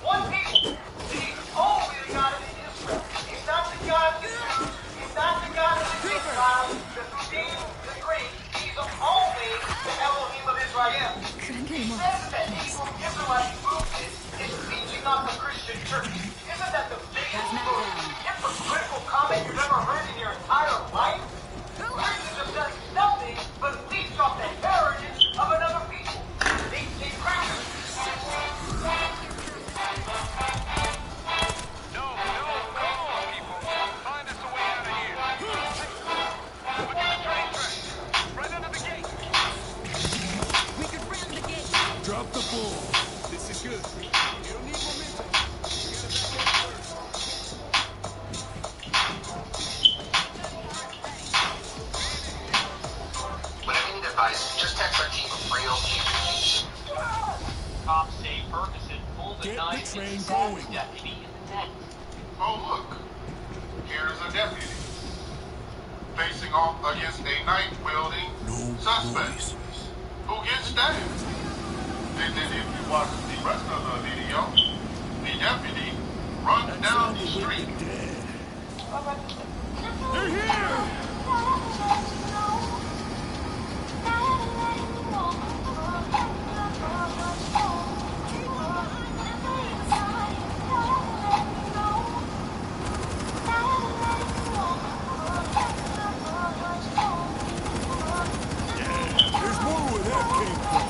One people. He's only the God of Israel. He's not the God of the Jews. He's not the God of the Gentiles, the Judean, the Greek. He's only the Elohim of Israel. He says that Hebrew Israelite movement is teaching on the Christian church. Isn't that the biggest, most hypocritical comment you've ever heard in your entire life? Christians have done nothing but leech off the heritage of another people. These Christians. Drop the ball. This is good. You don't need momentum. You gotta back it first. Whenever you need advice, just text our team of real GPs. Cops say Ferguson pulled the knife Get the train and going. stabbed the deputy in the neck. Oh, look. Here's a deputy. Facing off against a knife-wielding suspect who gets stabbed. And then if you watch the rest of the video, the deputy runs down the street. They're here! There's more where that came from.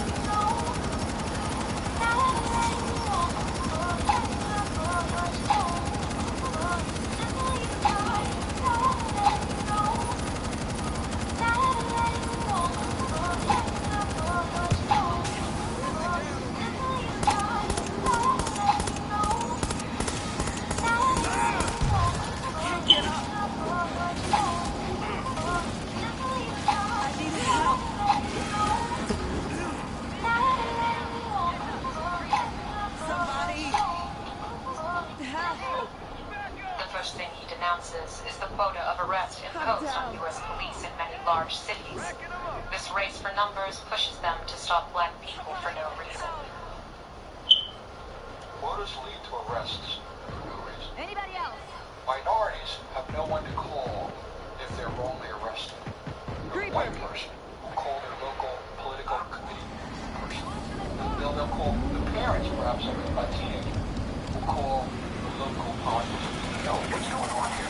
Is the quota of arrest imposed on U.S. police in many large cities. This race for numbers pushes them to stop black people for no reason. Murders lead to arrests for no reason. Anybody else? Minorities have no one to call if they're wrongly arrested. A white person will call their local political committee person. They'll call the parents, perhaps a teenager, will call the local politician. Yo, what's going on here?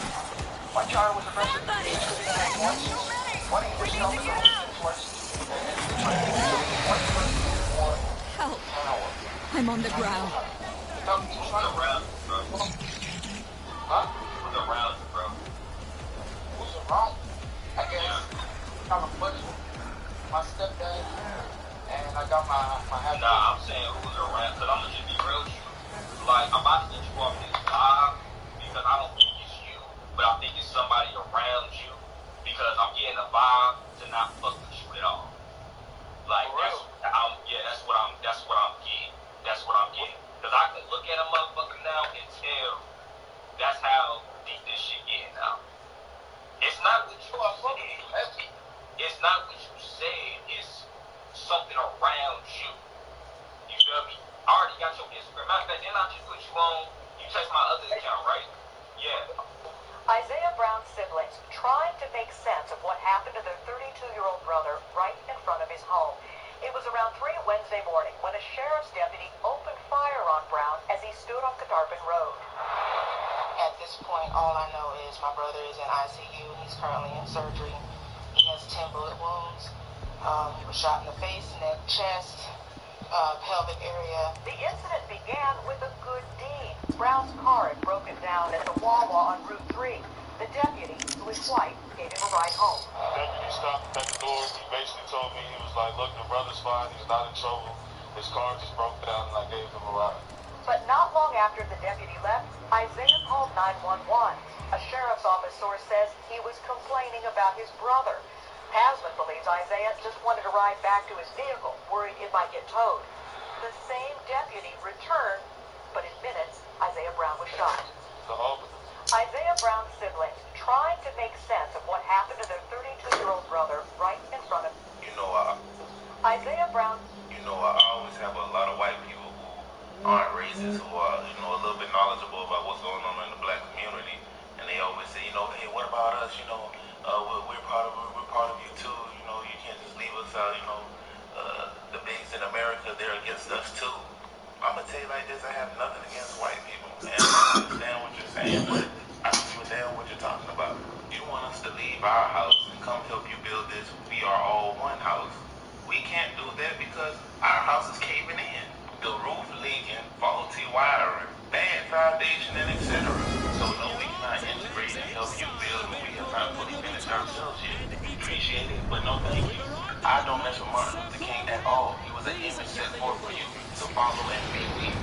My child was arrested. Why don't you just tell me the Help! I'm on the ground. Who's around, bro? Huh? Who's around, bro? Who's around? I guess I'm a butcher. My stepdad, and I got my half. Nah, I'm saying who's around, because I'm gonna just be real with you. Like, I'm about to get you off this vibe, because I don't think it's you, but I think it's somebody around you, because I'm getting a vibe to not fuck with you at all. Like, that's what I'm getting. That's what I'm getting. Because I can look at a motherfucker now and tell that's how deep this shit getting now. It's not what you said. It's not what you said. It's something around you. You feel me? I already got your Instagram. Matter of fact, didn't I just put you on? You text my other account, right? Yeah. Isaiah Brown's siblings tried to make sense of what happened to their 32-year-old brother right in front of his home. It was around 3 Wednesday morning when a sheriff's deputy opened fire on Brown as he stood on Catarbin Road. At this point, all I know is my brother is in ICU. He's currently in surgery. He has 10 bullet wounds. He was shot in the face, neck, chest, pelvic area. The incident began with a good deed. Brown's car had broken down at the Wawa on Route 3. The deputy, who is white, gave him a ride home. The deputy stopped at the door. He basically told me, he was like, look, the brother's fine. He's not in trouble. His car just broke down, and I gave him a ride. But not long after the deputy left, Isaiah called 911. A sheriff's office source says he was complaining about his brother. Hasman believes Isaiah just wanted to ride back to his vehicle, worried it might get towed. The same deputy returned, but in minutes, Isaiah Brown was shot. Isaiah Brown's siblings tried to make sense of what happened to their 32-year-old brother right in front of Isaiah Brown. I always have a lot of white people who aren't racist, who are, a little bit knowledgeable about what's going on in the black community, and they always say, hey, what about us? We're part of you too. You can't just leave us out. The bigs in America, they're against us too. I'm gonna tell you like this: I have nothing against white people, and I understand what you're saying, but I don't give a damn what you're talking about. You want us to leave our house and come help you build this "we are all one" house. We can't do that because our house is caving in. The roof leaking, faulty wiring, bad foundation, and etc. So no, we cannot integrate and help you build when we have not put in it ourselves yet. Appreciate it, but no thank you. I don't mess with Martin Luther King at all. He was an image set forth for you to follow and be with.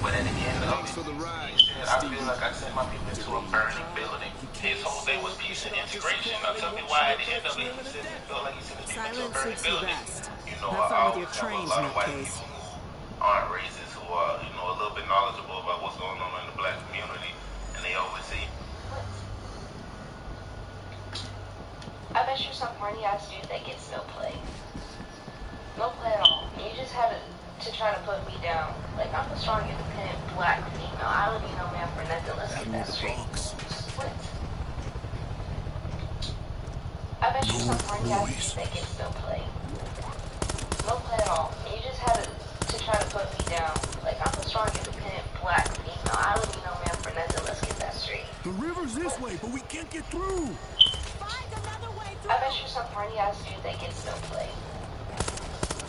But at the end of it, he said, I feel like I sent my people into a burning building. His whole thing was peace and integration. Now tell me why at the end of it, he said he felt like he sent his people into a burning building. Have fun with your trains in that case. Aren't racist, who are, a little bit knowledgeable about what's going on in the black community, and they always say, I bet you some horny ass dude that gets no play. No play at all. You just had to try to put me down. Like, I'm a strong, independent, black female. I don't need no man for nothing. Let's get that straight. What? I bet you some horny ass dude that gets no play. No play at all. You just had to try to put me down. Like, I'm a strong, independent, black female. I don't need no man for nothing. Let's get that straight. The river's this way, but we can't get through. I bet you some horny ass dude that gets no play.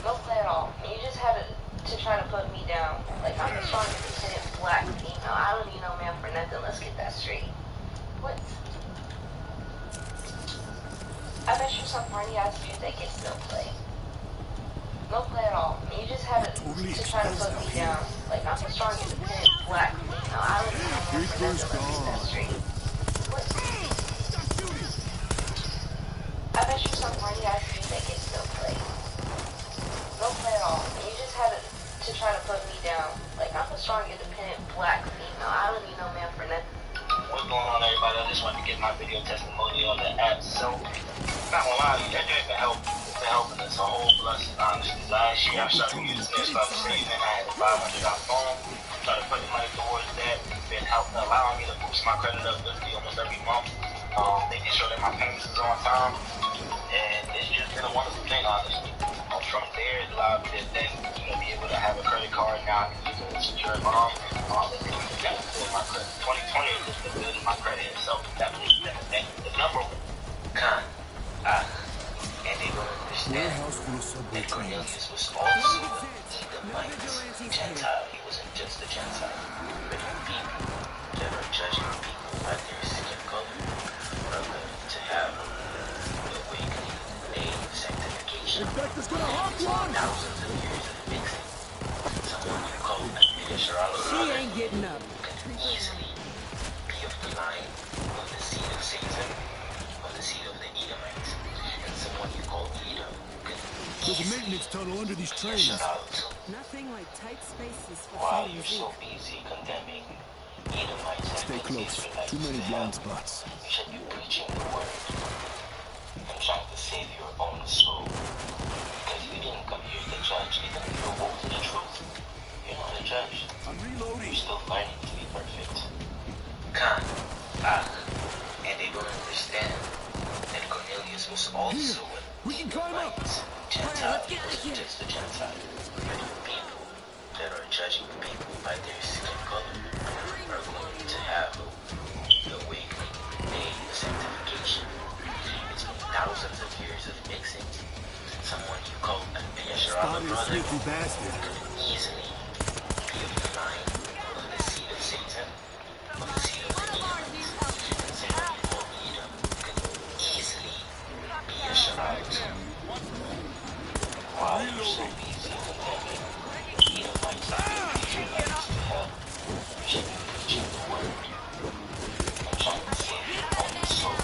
No play at all. You just had to try to put me down. Like, I'm a strong, independent, black female. I don't need no man for nothing. Let's get that straight. What? I bet you some horny ass dude that gets no play. No play at all. You just had to try to put me down. Like, I'm a strong, independent, black female. I don't need no man for nothing. Let's get that straight. What? I bet you some horny ass dude that gets no play. No play at all. You just had to try to put me down. Like, I'm a strong, independent, black female. I don't need no man for nothing. What's going on, everybody? I just wanted to get my video testimony on the app. So, not gonna lie to you, that joint been helping us a whole bunch, honestly. I last year I started using this start the season. I had a $500 phone. Started putting money towards that. Been allowing me to boost my credit up literally almost every month. Making sure that my payments is on time. And it's just been a wonderful thing, honestly. From there, it allowed me to then, be able to have a credit card now. I can use it with secure loan. It's really benefited my credit. 2020 has just been building my credit itself. Definitely the number one. And they don't understand that Cornelius was also the Edomite Gentile. He wasn't just a Gentile. But people that are judging people by their skin color are going to have the awakening, the sanctification. Thousands of years of mixing. Someone you call a finisher out of She ain't getting up. can easily be of the line of the seed of Satan, of the seed of the Edomites. And someone you call Edom can There's a maintenance tunnel under these trains. shut out. Nothing like tight spaces for While finding you're so Zeke. busy condemning Edomites and Stay close. Israelites Too many to blind hell, spots. you should be preaching the word and trying to save your own soul. Because you didn't come here to judge, even if you're open to the truth. You're not a judge. I'm reloading. You're still learning to be perfect. And they don't understand that Cornelius was also We can climb up. Gentile. He wasn't just a Gentile. But people that are judging people by their skin color are going to have the awakening, the sanctification. It's been thousands of years of mixing. Someone you call a finisher of the brother could easily be of the line of the seed of Satan, of the seed of the Edomites. And someone you call Edom could easily be a Shabbat. While you're so busy condemning Edomites and Israelites to hell, you should be preaching the word and trying to save your own soul.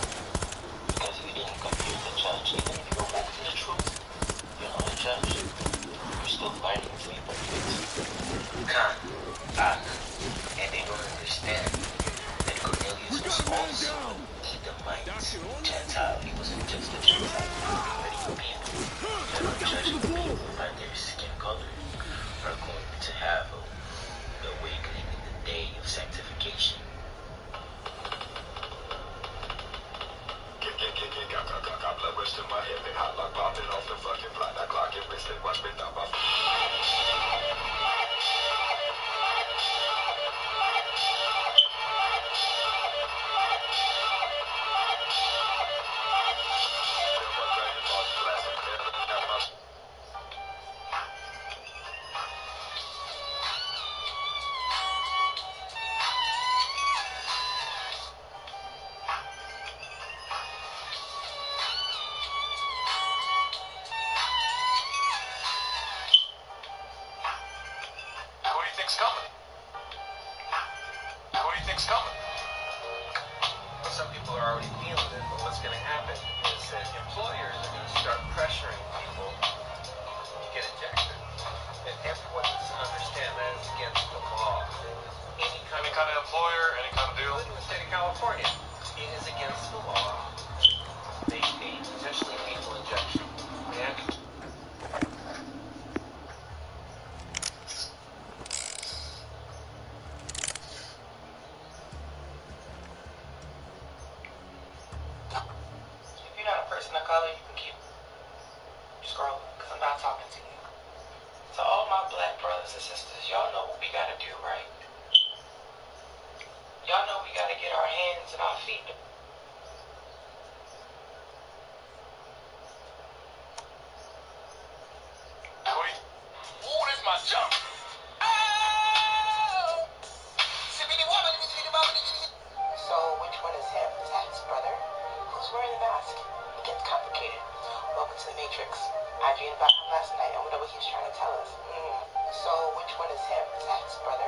Because you didn't come here to judge, even if you're woke to the truth. You're not a judge. You're still learning to be perfect. And they don't understand that Cornelius was also Edomite, Gentile. He wasn't just a Gentile. But people that are judging people by their skin color are going to have the awakening in the day of sanctification. Got blood rush to my head, been hot like popping off the fucking fly. That clock get wasted, watch me stop off. Some people are already feeling it, but what's going to happen is that employers are going to start pressuring people to get ejected. And everyone needs to understand that is against the law. Any kind of employer, any kind of deal. In the state of California, it is against the law. They potentially lethal injection. And if you're not a person of color, you can keep scrolling, because I'm not talking to you. To all my black brothers and sisters, y'all know what we gotta do, right? Y'all know we gotta get our hands and our feet. Ooh, this my jump. So, which one is him? Tax brother? Who's wearing the mask? It gets complicated. Welcome to the Matrix. I dreamed about him last night. I wonder what he's trying to tell us. So, which one is him? Tax brother?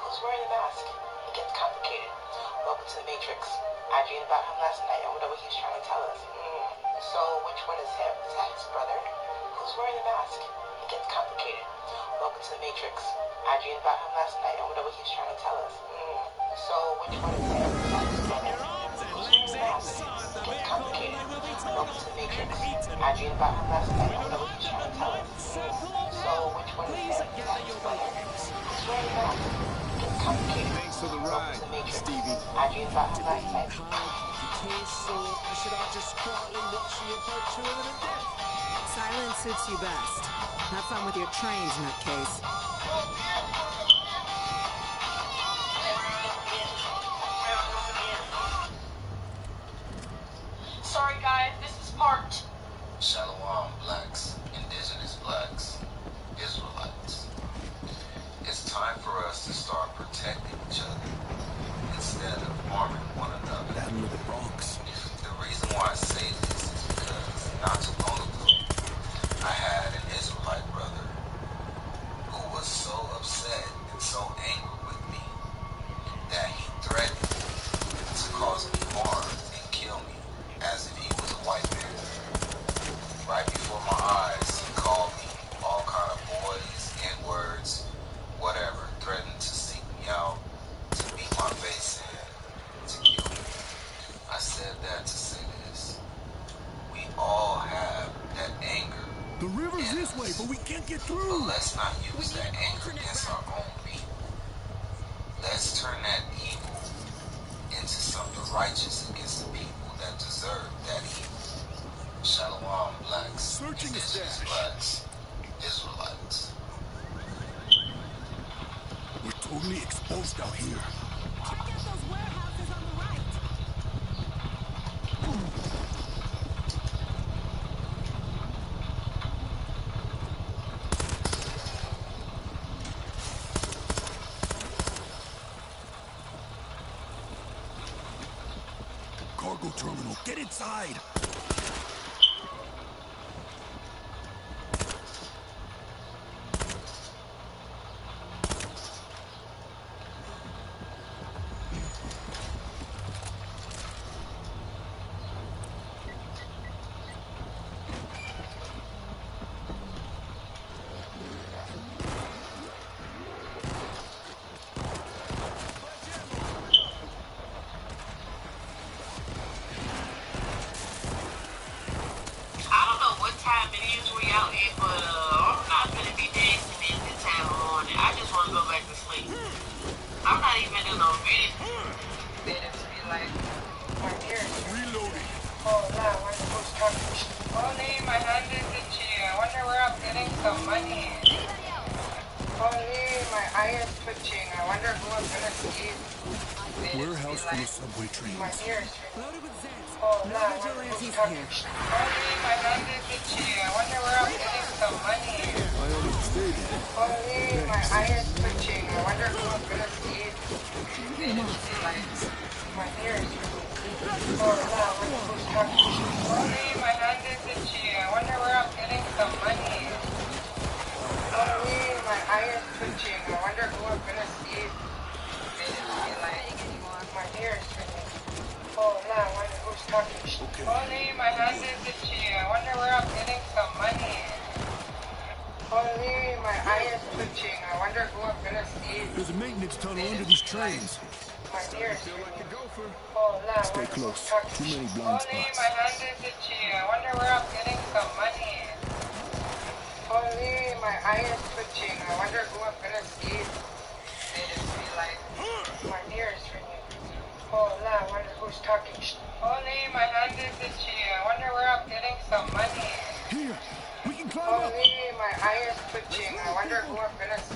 Who's wearing the mask? It gets complicated. Welcome to the Matrix. I dreamed about him last night. I wonder what he's trying to tell us. So, which one is him? Tax brother? Who's wearing the mask? It gets complicated. Welcome to the Matrix. I dreamed about him last night. I wonder what he's trying to tell us. So, which one is him? Tax brother? Who's wearing the mask? happen. It's complicated. Welcome to the Matrix. I dream about the last night. I know what you're trying to tell us. So, which one is that? It's really not. It gets complicated. Thanks for the Welcome ride, to the Matrix. Stevie. I dream about the last night. Should I just quietly watch you approach her to death? Silence suits you best. Have fun with your trains, nutcase. Sorry, guys, this is part. Shalom, blacks, indigenous blacks, Israelites. It's time for us to start protecting each other instead of harming one another. Battle of the Bronx. The reason why I say this is because not too long ago, I had an Israelite brother who was so upset and so angry with me that he threatened to cause me harm and kill me as if he was a white man. Right before my eyes, he called me all kind of boys, N-words, whatever, threatened to seek me out, to beat my face in, to kill me. I said that to say this. We all have that anger. The river's this way, but we can't get through. But let's not use that anger against our own people. Let's turn that evil into something righteous against the people that deserve that evil. Shalom, blacks, Searching the indigenous stash. blacks, Israelites. We're totally exposed out here. Check out those warehouses on the right. Cargo terminal. Get inside. Warehouse full of subway trains. Loaded with Zeds. Oh, No vigilantes here. I wonder where I'm getting some money. I understand. Only my eye is twitching. I wonder who I'm gonna see. My ears. Oh, wow, who's talking? Only my hand is itchy. I wonder where I'm getting some money. Only my eye is twitching. I wonder who I'm gonna see. My ears. Oh, no, I wonder who's talking. Okay. Only my hand is itchy. I wonder where I'm getting some money. Only my eye is twitching. I wonder who I'm gonna see. There's a maintenance tunnel under these trains. My ears. Feel like a gopher. Oh, no, Stay close. Too many blind Only spots. my hand is itchy. I wonder where I'm getting some money. Only my eye is twitching. I wonder who I'm gonna see. My ears ringing. Oh, no, I wonder who's talking. Only my hand is itchy. I wonder where I'm getting some money. Here, we can climb up. Only my eye is twitching. I wonder who I'm gonna see.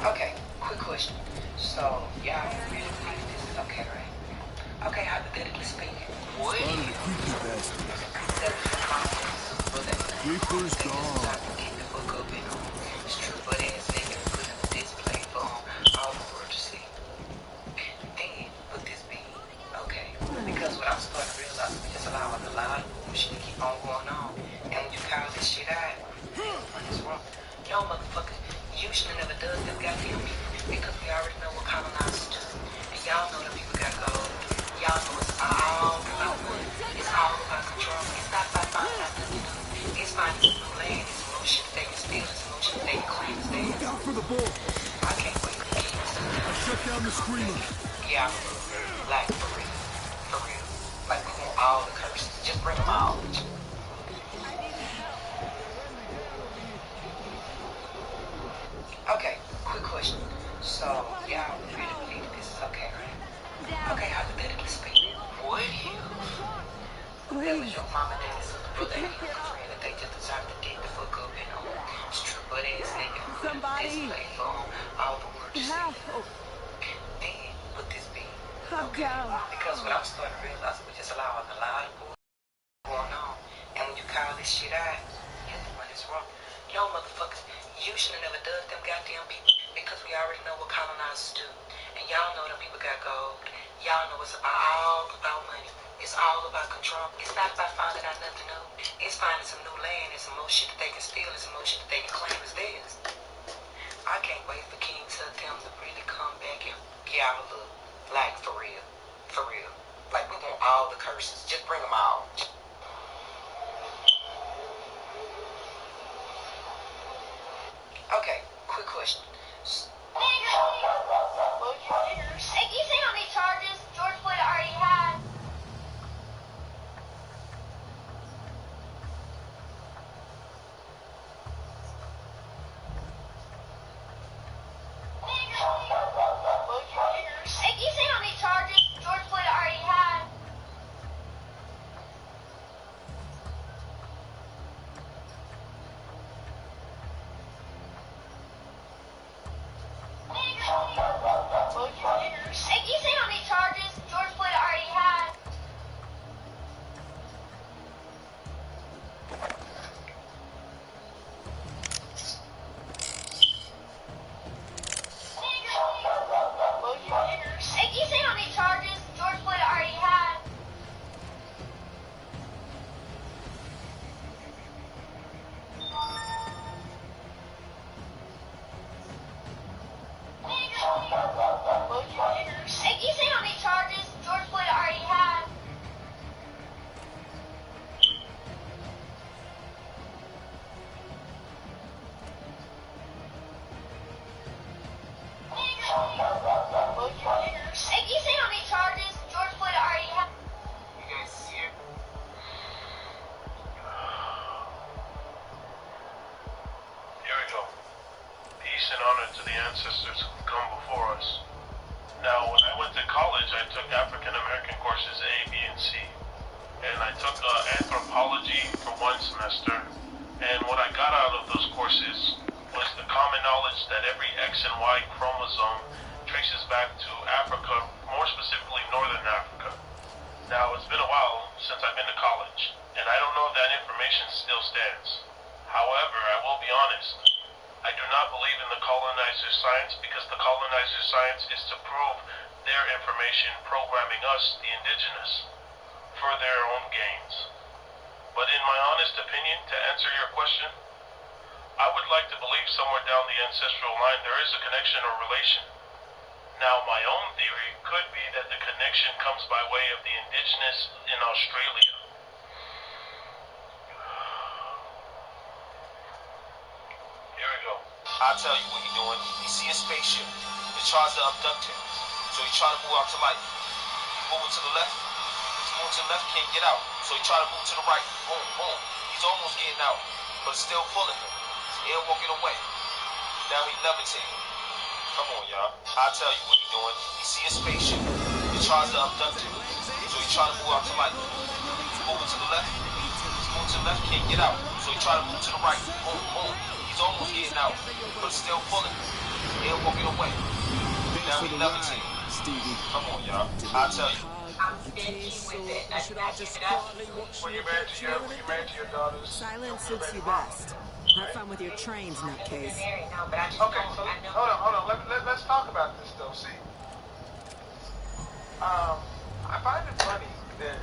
Okay, quick question. So, y'all ready to believe this is okay, right? Okay, hypothetically speaking, what Spotted if a creepy bastard. that Creeper's gone. keep the book open? It's true, but it's making it put in the display for all the world to see. Then, would this be okay? Because what I'm starting to realize is we just allow a lot of bullshit to keep on going on. And when you call this shit out, it's wrong. Yo, motherfucker, you should have never done them goddamn people because we already know what colonizers do. And y'all know that people got gold. Y'all know it's all about money. It's all about control. It's not about finding out nothing new. It's finding some new land. It's some new shit they can steal. It's some new shit they can claim. Look out for the bull. I can't wait to get screamer. Yeah, like for real. For real. Like we want all the curses. Just bring them all. Okay, quick question. So, y'all really believe this is okay, right? Okay, hypothetically speaking, would you, that was your mama, daddy, sister, brother, and your friend, that they just decided to dig the fuck up and strip butt ass nigga and put a display for all the world to see? Then, would this be okay? Because what I'm starting to realize is we're just allowing a lot of bullshit going on, and when you call this shit out, you're the one that's wrong. Yo, motherfuckers, you should have never done them goddamn people because we already know what colonizers do. And y'all know them people got gold. Y'all know it's all about money. It's all about control. It's not about finding out nothing new. It's finding some new land and some more shit that they can steal and some more shit that they can claim as theirs. I can't wait for King Tut them to really come back and get out a look. Like, for real. For real. Like, we want all the curses. Just bring them all. Okay, quick question. Hey, can you say how many charges George Floyd already had? Hey, can you say how many charges George Floyd already had? Hey, can you say how many charges George Floyd already had? Hey, can you say how many charges George Floyd already had? Hey, can you say how many charges George Floyd already had? Hey, can you say how many charges George Floyd already had? You guys see it? Here we go. Peace and honor to the ancestors who've come before us. Now, when I went to college, I took African American courses A, B, and C. And I took anthropology for one semester. And what I got out of those courses was the common knowledge that every X and Y chromosome traces back to Africa, more specifically Northern Africa. Now, it's been a while since I've been to college, and I don't know if that information still stands. However, I will be honest, I do not believe in the colonizer's science because the colonizer's science is to prove their information programming us, the indigenous, for their own gains. But in my honest opinion, to answer your question, I would like to believe somewhere down the ancestral line there is a connection or relation. Now, my own theory could be that the connection comes by way of the indigenous in Australia. Here we go. I'll tell you what he's doing. He see a spaceship. He tries to abduct him. So he try to move out to light. He's moving to the left. He's moving to the left, can't get out. So he try to move to the right. Boom, boom. He's almost getting out, but it's still pulling him. He's air walking away. Now he's levitating. Come on, y'all. I'll tell you what he's doing. He see a spaceship. He tries to abduct him. So he try to move out to light. He's moving to the left. He's moving to the left, can't get out. So he try to move to the right. Boom, boom. He's almost getting out, but it's still pulling him. He's air walking away. Now he's levitating. Come on, y'all. I'll tell you. I'm stingy with it. I give it up. When you're married to your daughters. Silence suits you best. Have fun with your trains, nutcase. Okay, so hold on. Let's talk about this though. See, I find it funny that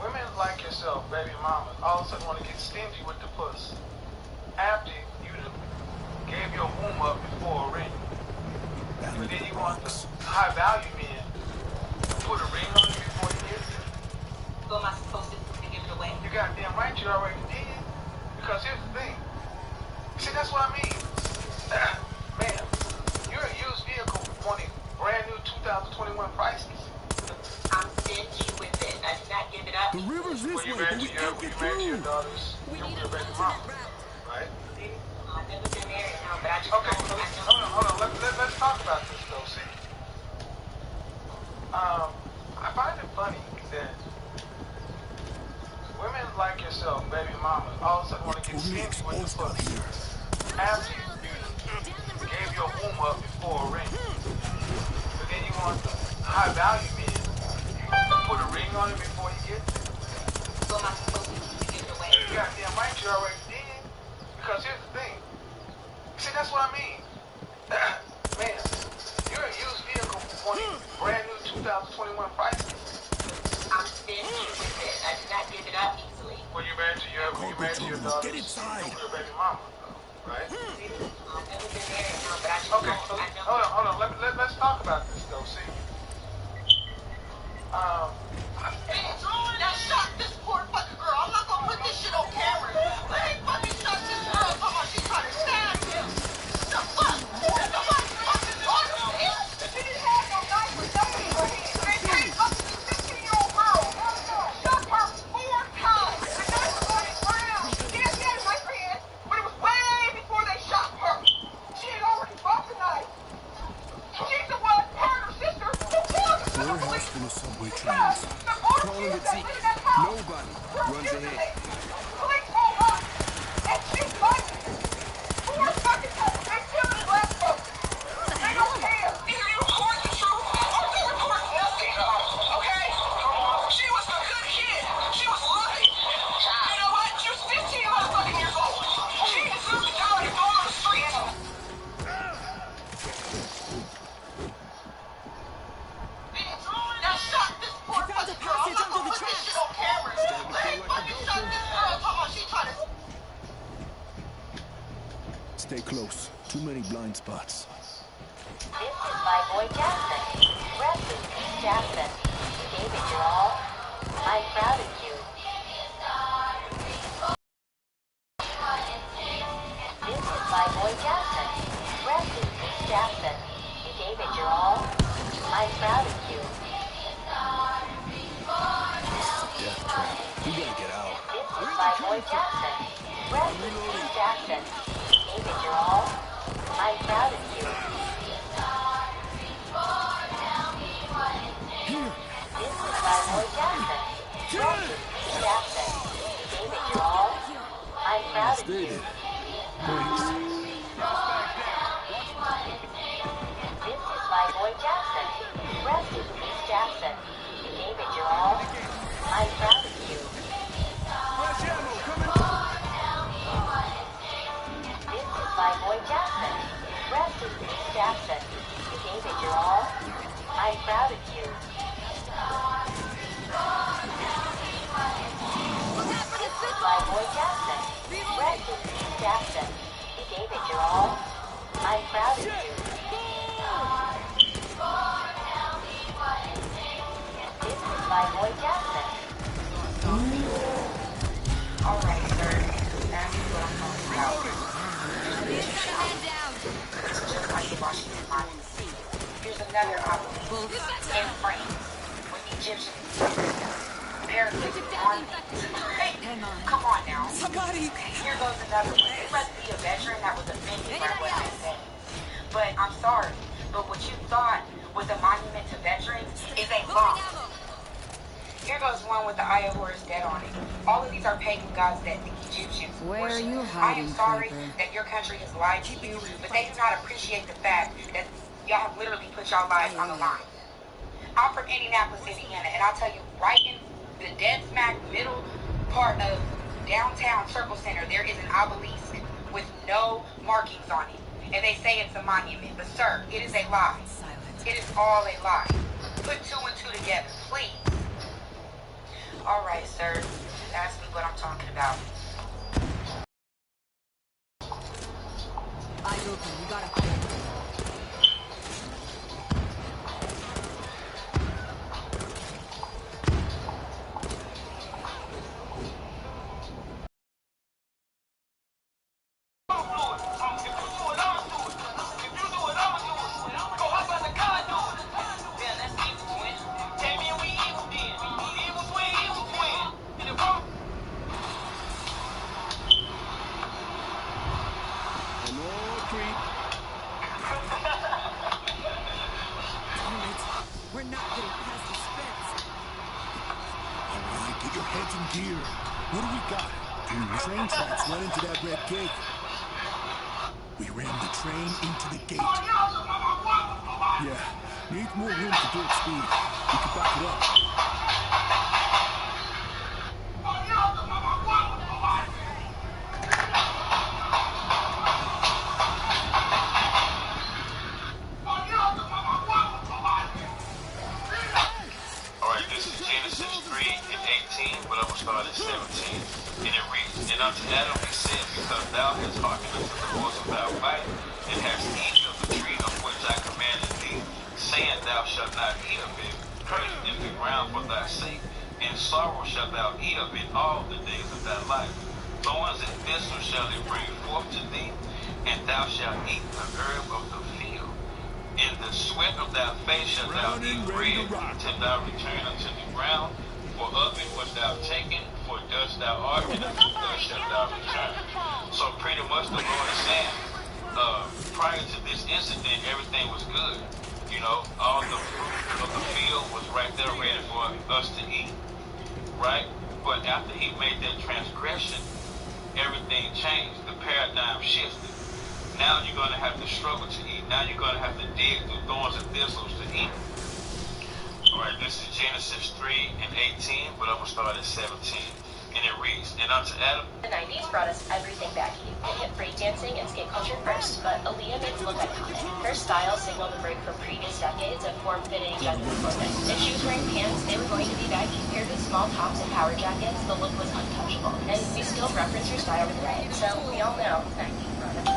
women like yourself, baby mamas, all of a sudden want to get stingy with the puss after you gave your womb up before a ring. But then you want the high value men to put a ring on you before you get it. Who am I supposed to give it away? You goddamn right you already did. Because here's the thing. See, that's what I mean. Man, you're a used vehicle 2021 prices. I'm stingy with it. I did not give it up. The river's this way, but we can't get through. We need an alternate route. Right? I've never been married now, but I just Okay, so hold on. Let's talk about this, though. See, I find it funny that women like yourself, baby mamas, all of a sudden want to get stingy with the pussy. After you gave your womb up before a ring. But then you want the high value men to put a ring on it before you get it. So am I supposed to give it away? Goddamn right you already did. Because here's the thing. See, that's what I mean. Man, you're a used vehicle wanting brand new 2021 prices. I'm stingy with it. I did not give it up easily. Well, you're married to your daughter. Get inside. Your baby mama, right? I've never been married now, but I just Okay, so hold on. Let's talk about this, though. See, That shot this poor fucking girl. I'm not gonna put this shit on camera. But they fucking shot this girl. Come on, she's trying to stab him. The fuck? Somebody fucking on him, man. She didn't have no knife or nothing in her hand. They came up to this 15-year-old girl. Shot her 4 times. The knife was on the ground. She had a knife in her hand, but it was way before they shot her. She had already bought the knife. She's the one, her and her sister, who killed the Warehouse full of subway trains. Calling it Zeke. Nobody runs ahead. Police roll up, and she's fighting. 4 fucking times. They killing black folks. They don't care. Either you record the truth or you record nothing. Okay? She was a good kid. She was loving. You know what? She was 15 motherfucking years old. She deserved to die and go on the street. That shot this poor fucking girl. I'm not gonna put this shit on camera. They fucking shot this girl. Come on, she trying to. Stay close. Too many blind spots. This is my boy Jackson. Rest in peace, Jackson. You gave it your all. I'm proud of you. This is my boy Jackson. Rest in peace, Jackson. You gave it your all. I'm proud of you. Death trap. We gotta get out. This is my boy Jackson. Rest in peace, Jackson. You gave it your all. I'm proud of you. This is my boy Jackson. Rest in peace, Jackson. You gave it your all. I'm proud of you. Thanks. This is my boy Jackson. Rest in peace, Jackson. You gave it your all. I'm proud of you. This is my boy Jackson. Rest in peace, Jackson. You gave it your all. I'm proud of you. This is my boy Jackson. Rest in peace, Jackson. You gave it your all. I'm proud of you. This is my boy Jackson. Alright, sir. That's what I'm talking about. Just like the Washington Monument. Here's another option. In France, with Egyptians. Apparently, hey, come on now. Somebody. Here goes another one. It must be a veteran that was offended by what I said. But I'm sorry, but what you thought was a monument to veterans is a lie. Here goes one with the Eye of Horus dead on it. All of these are pagan gods that the Egyptians Where are worship. you I am hiding, sorry Piper? that your country has lied to you, but they do not appreciate the fact that y'all have literally put y'all lives on the line. I'm from Indianapolis, Indiana, and I'll tell you, right in the dead smack middle part of downtown Circle Center, there is an obelisk with no markings on it. And they say it's a monument, but sir, it is a lie. It is all a lie. Put 2 and 2 together, please. All right, sir. Just ask me what I'm talking about. Eyes open. You gotta. This What do we got? The train tracks run into that red gate. We ran the train into the gate. Yeah, need more room to build speed. We can back it up. Alright, this is Genesis 3 and 18, but I'm going to start at 17. And it reads, And unto Adam he said, Because thou hast hearkened unto the voice of thy wife, and hast eaten of the tree of which I commanded thee, saying, Thou shalt not eat of it, cursed is the ground for thy sake, and sorrow shalt thou eat of it all the days of thy life. Thorns and thistles shall it bring forth to thee, and thou shalt eat the herb of the field. In the sweat of thy face shalt thou eat bread, till thou return unto the ground, for of it wast thou taken, for dust thou art, and unto dust shalt thou return. So pretty much the Lord is saying, prior to this incident, everything was good. You know, all the fruit of the field was right there ready for us to eat, right? But after he made that transgression, everything changed. The paradigm shifted. Now you're going to have to struggle to eat. Now you're going to have to dig through thorns and thistles to eat. Alright, this is Genesis 3 and 18, but I'm going to start at 17. And it reads, And unto Adam... The 90s brought us everything baggy. It hit breakdancing and skate culture first, but Aaliyah made it look iconic. Her style signaled a break from previous decades of form-fitting gender clothing. If she was wearing pants, they were going to be baggy. Paired with small tops and power jackets, the look was untouchable. And we still reference her style today. So we all know 90s brought us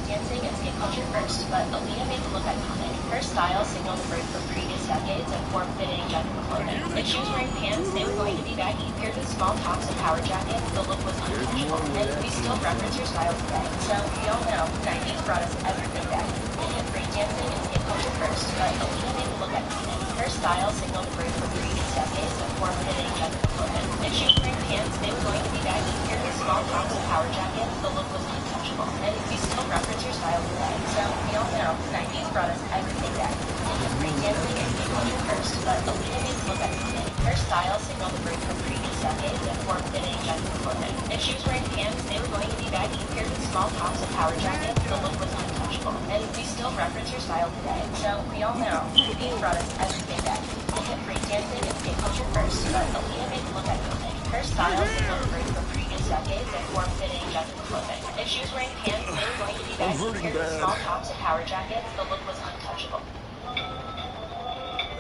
dancing and skate culture first, but Aaliyah made it look iconic. Her style signaled a break from previous decades of form-fitting gender clothing. If she was wearing pants, they were going to be baggy. Paired with small tops and power jackets, the look was untouchable. And we still reference her style today. So we all know 90s brought us everything baggy. It hit breakdancing and skate culture first, but Aaliyah made it look iconic. Her style signaled a break from previous decades of form-fitting gender clothing. If she was wearing pants, they were going to be baggy. Paired with small tops and power jackets, the look was untouchable. And we still reference her style today. So we all know 90s brought us everything baggy. It hit breakdancing and skate culture first, but Aaliyah made it look iconic. Her style signaled a break from previous decades of form-fitting gender clothing. If she was wearing pants, they were going to be baggy. Paired with small tops and power jackets, the look was untouchable. And we still reference her style today. So we all know 90s brought us everything baggy. It hit breakdancing and skate culture first, but Aaliyah made it look iconic. Her style signaled a break from previous decades of form-fitting gender clothing. If she was wearing pants, they were going to be baggy. Paired with small tops and power jackets, the look was untouchable.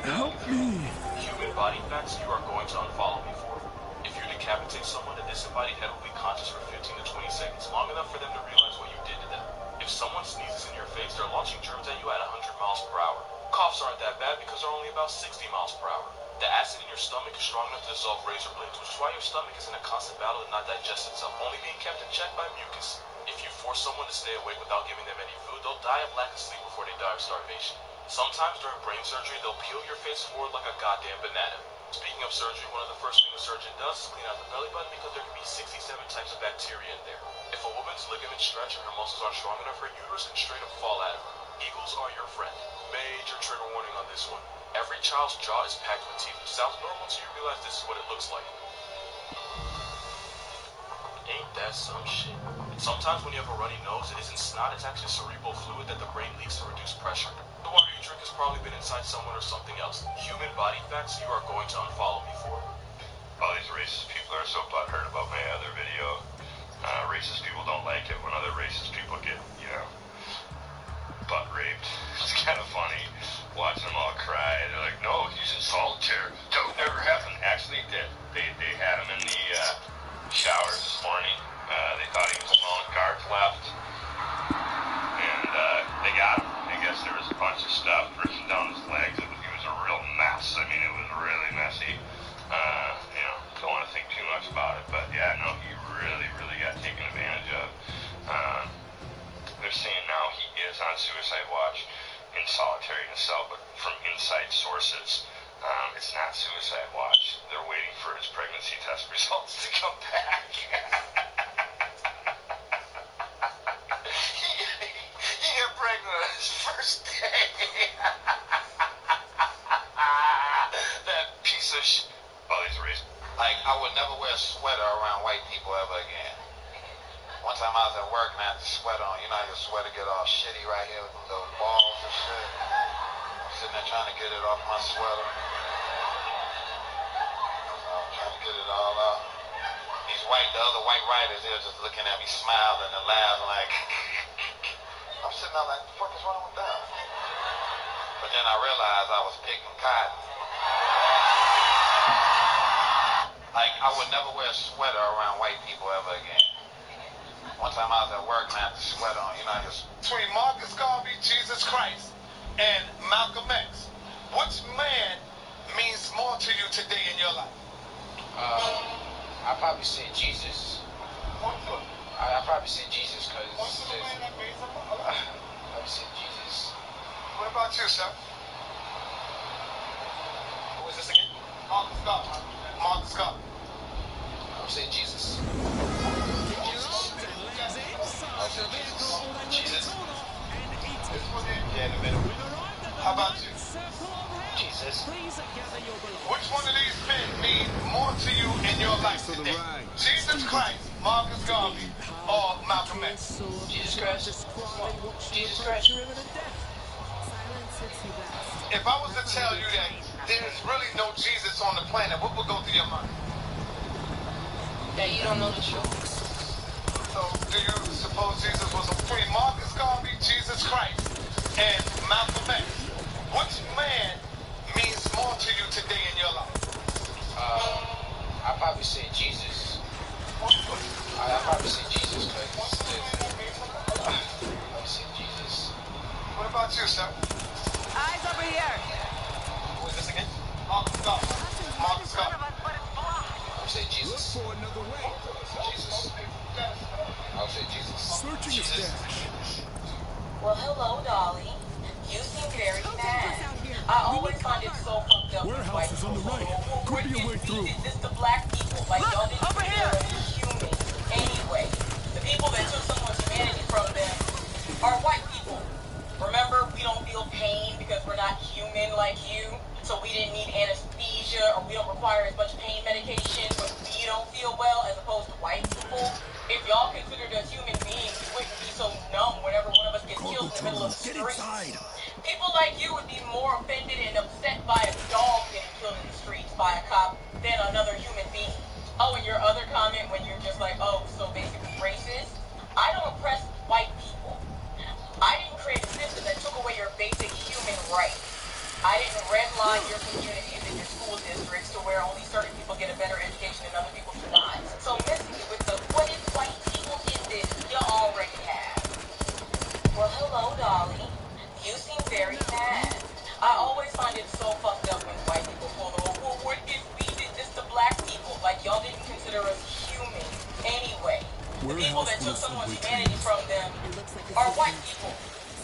Help me! Human body facts you are going to unfollow me for. If you decapitate someone, a disembodied head will be conscious for 15 to 20 seconds, long enough for them to realize what you did to them. If someone sneezes in your face, they're launching germs at you at 100 miles per hour. Coughs aren't that bad because they're only about 60 miles per hour. The acid in your stomach is strong enough to dissolve razor blades, which is why your stomach is in a constant battle to not digest itself, only being kept in check by mucus. If you force someone to stay awake without giving them any food, they'll die of lack of sleep before they die of starvation. Sometimes during brain surgery, they'll peel your face forward like a goddamn banana. Speaking of surgery, one of the first things a surgeon does is clean out the belly button because there can be 67 types of bacteria in there. If a woman's ligaments stretch and her muscles aren't strong enough, her uterus can straight up fall at her. Eagles are your friend. Major trigger warning on this one. Every child's jaw is packed with teeth, which sounds normal until you realize this is what it looks like. Ain't that some shit? Sometimes when you have a runny nose, it isn't snot, it's actually cerebral fluid that the brain leaks to reduce pressure. The water you drink has probably been inside someone or something else. Human body facts you are going to unfollow me for. All these racist people are so butthurt about my other video. Racist people don't like it when other racist people get, you know, butt raped. It's kind of funny watching them all cry. They're like, no, he's in solitary. Don't never happen. Actually, it did. They had him in the shower this morning. They thought he was alone. Guards left. And they got him. I guess there was a bunch of stuff written down his legs. He was a real mess. I mean, it was really messy. You know, don't want to think too much about it. But yeah, no, he really, really got taken advantage of. They're saying now he is on suicide watch in solitary in a cell, but from inside sources, it's not suicide watch. They're waiting for his pregnancy test results to come back. He got pregnant on his first day. That piece of shit. Oh, he's racist. Like, I would never wear a sweater around white people ever again. One time I was at work and I had the sweater on. You know how your sweater get all shitty right here with the little balls and shit? I'm sitting there trying to get it off my sweater. I'm trying to get it all off. The other white writers, they're just looking at me, smiling and laughing like, I'm sitting there like, what the fuck is wrong with that? But then I realized I was picking cotton. Like, I would never wear a sweater around white people ever again. One time I was at work and I had the sweater on. You know, between Marcus Garvey, Jesus Christ, and Malcolm X, which man means more to you today in your life? I'd probably say Jesus. I'd probably say Jesus because I'd say Jesus. What about you, sir? Who is this again? Marcus Garvey. Marcus Garvey. I would say Jesus. I'll say Jesus. Jesus. Yeah, in the middle. How about you? Jesus. Which one of these men mean more to you in your life today? Jesus Christ, Marcus Garvey, or Malcolm X? Jesus Christ. Jesus Christ. If I was to tell you that there's really no Jesus on the planet, what would go through your mind? That you don't know the truth. So, do you suppose Jesus was between Marcus Garvey, Jesus Christ, and Malcolm X? Which man means more to you today in your life? I'd probably say Jesus. I'd probably say Jesus because I'd say Jesus. What about you, sir? Eyes over here. Who is this again? Marcus Garvey. Marcus Garvey. I would say Jesus. Jesus. I would say Jesus. Searching his stash. Well, hello, Dolly. You seem very mad. I always find it so fucked up. Warehouse is on the right. Could be a way through. It's the black people. Like, y'all didn't consider us human anyway. The people that took someone's humanity from them are white people. Remember, we don't feel pain because we're not human like you. So we didn't need anesthesia or we don't require as much pain medication when we don't feel well as opposed to white people. If y'all considered us human beings, we wouldn't be so numb whenever one of us gets killed in the middle of the street. People like you would be more offended and upset by a dog getting killed in the streets by a cop than another human being. Oh, and your other comment when you're just like, oh, so basically racist? I don't oppress white people. I didn't create a system that took away your basic human rights. I didn't redline your communities and your school districts to where only certain people get a better education and other people do not. So missing it with the what if white people did this, you already have. Well, hello, Dolly. You seem very mad. I always find it so fucked up when white people pull the well, what if we did this to black people? Like, y'all didn't consider us human anyway. The people that took someone's humanity from them are white people.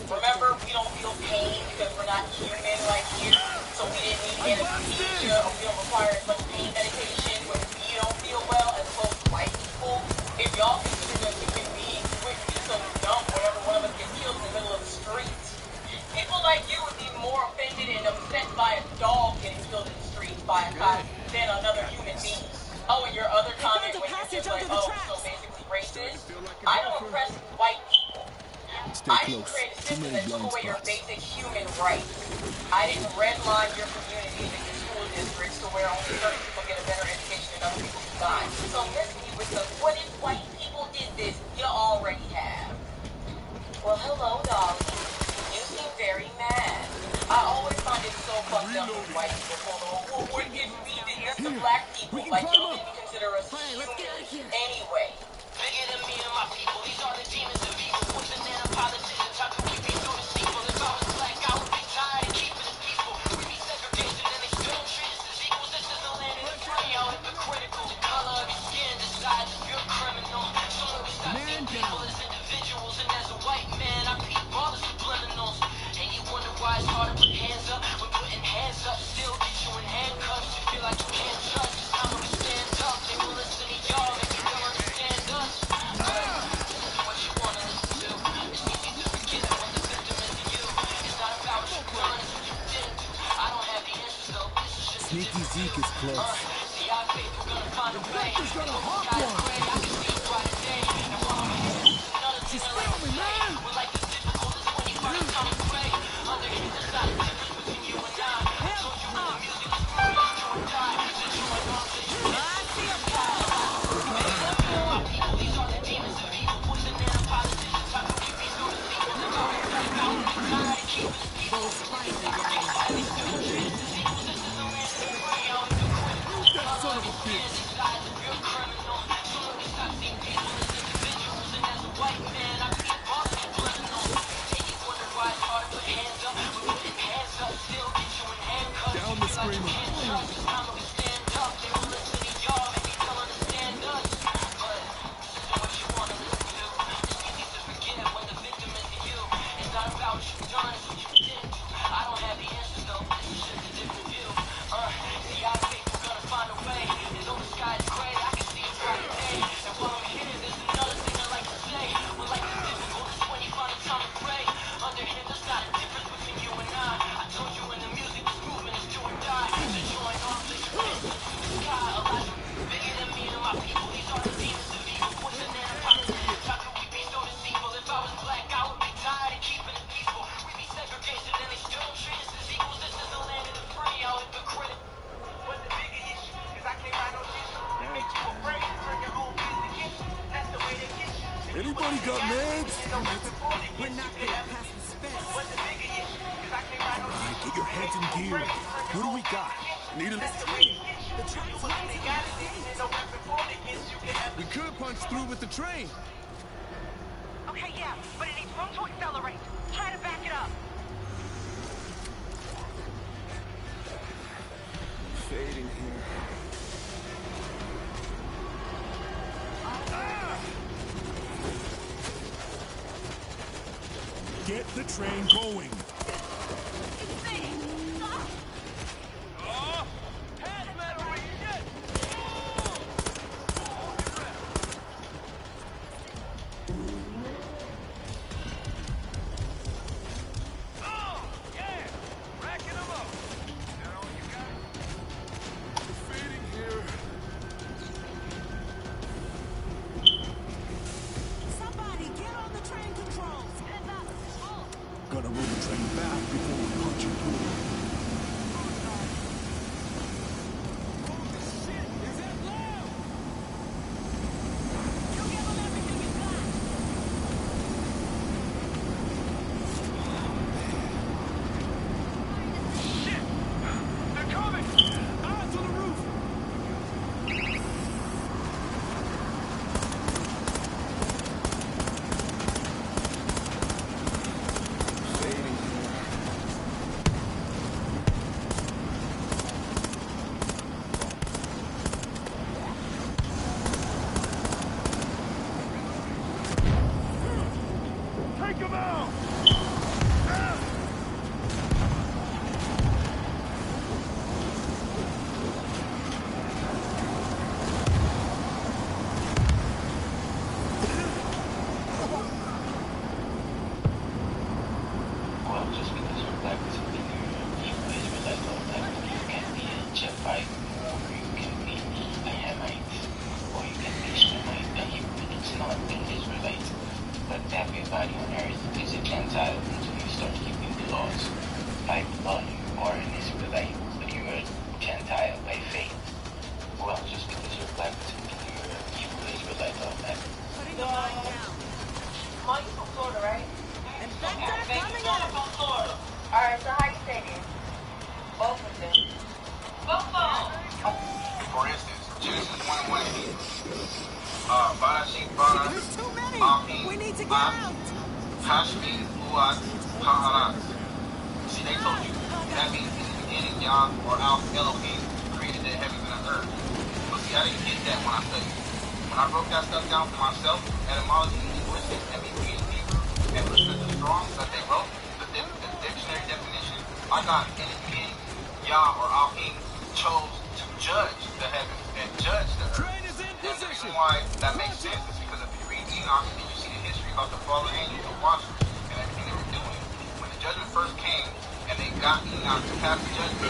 Remember, we don't feel pain because we're not human like you. So we didn't need anesthesia or we don't require as much pain medication when we don't feel well as opposed to white people. If y'all considered us human beings, we wouldn't be so dumb whenever one of us gets killed in the middle of the street. People like you would be more offended and upset by a dog getting killed in the street by a cop than another human being. Oh, and your other comment when you're just like, oh, so basically racist? I don't oppress white people. I didn't create a system that took away your basic human rights. I didn't redline your communities and your school districts to where only certain people get a better education and other people do not. So missing me with the what if white people did this, you already have. Well, hello, Dolly. You seem very mad. I always find it so fucked up when white people pull the well, what if we did this to black people? Like, y'all didn't consider us human anyway. Bigger than me and my people, these are the demons of evil. Poison and politicians, how can we be so deceitful? If I was black, I would be tired of keeping it peaceful. We be segregation and they still treat us as equals. This is the land of the free, y'all hypocritical. The color of your skin decides if you're a criminal. Soon we stop seeing people as individuals. And as a white man, I peep all the subliminals. And you wonder why it's hard to put hands up. When putting hands up still get you in handcuffs. You feel like you can't trust. It's time to stand up. They will listen to y'all and you don't understand us. What you wanna listen to? It's easy to forget when the victim is you. It's not about what you've done, it's what you didn't do. I don't have the answers though. This is just Sneaky Zeke is close. See, I faith we're gonna Doctor's got a hot one. She's filming, man. That son of a bitch. Down the screamer. Anybody got meds? We're not gonna pass the space. Alright, get your heads in gear. What do we got? Need a... We could punch through with the train. Okay, yeah, but it needs room to accelerate. Try to back it up. Fading here. Get the train going. Gotta move the train back before we punch it through. Everybody on earth is a Gentile until you start keeping the laws. By blood, you are an Israelite, but you're a Gentile by faith. Well, just because you're black doesn't mean you're a Hebrew Israelite automatically. Mom, you from Florida, right? And back coming up. From Florida. Alright, so how you say this? Both of them. Both of them. For instance, Genesis 1:1. Barashik Bara, We need to get out. Hashmi, Uat, Haharat. See, they told you. That means in the beginning, Yah or Al Elohim created the heavens and the earth. But see, I didn't get that when I studied. When I broke that stuff down for myself, etymology, linguistics, MEP, and Hebrew, and listened to the Strongs that they wrote, the dictionary definition, I got in the beginning, Yah or Elohim chose to judge the heavens and judge the earth. And the reason why that makes sense is because if you read Enoch and you see the history about the fallen angels and watchers and everything they were doing, when the judgment first came and they got Enoch to pass the judgment,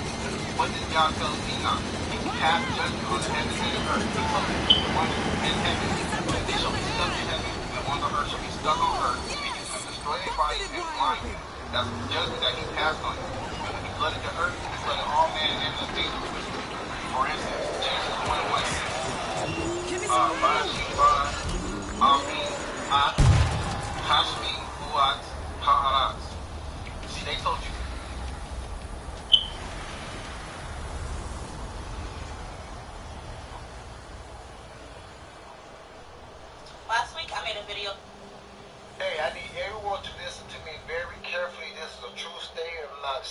what did God tell Enoch? He cast judgment on the heaven and the earth. He told me the ones in heaven, that they shall be stuck in heaven, and the ones on earth shall be stuck on earth. And he can destroy anybody and blind them. That's the judgment that he passed on you. And when he flooded the earth, he flooded all man and the angels. For instance, Genesis 1:1 says, Vashivah, Ami, At, Hashmi, Uat, Ha'arat. See, they told you. Last week I made a video. Hey, I need everyone to listen to me very carefully. This is a true statement. I'm not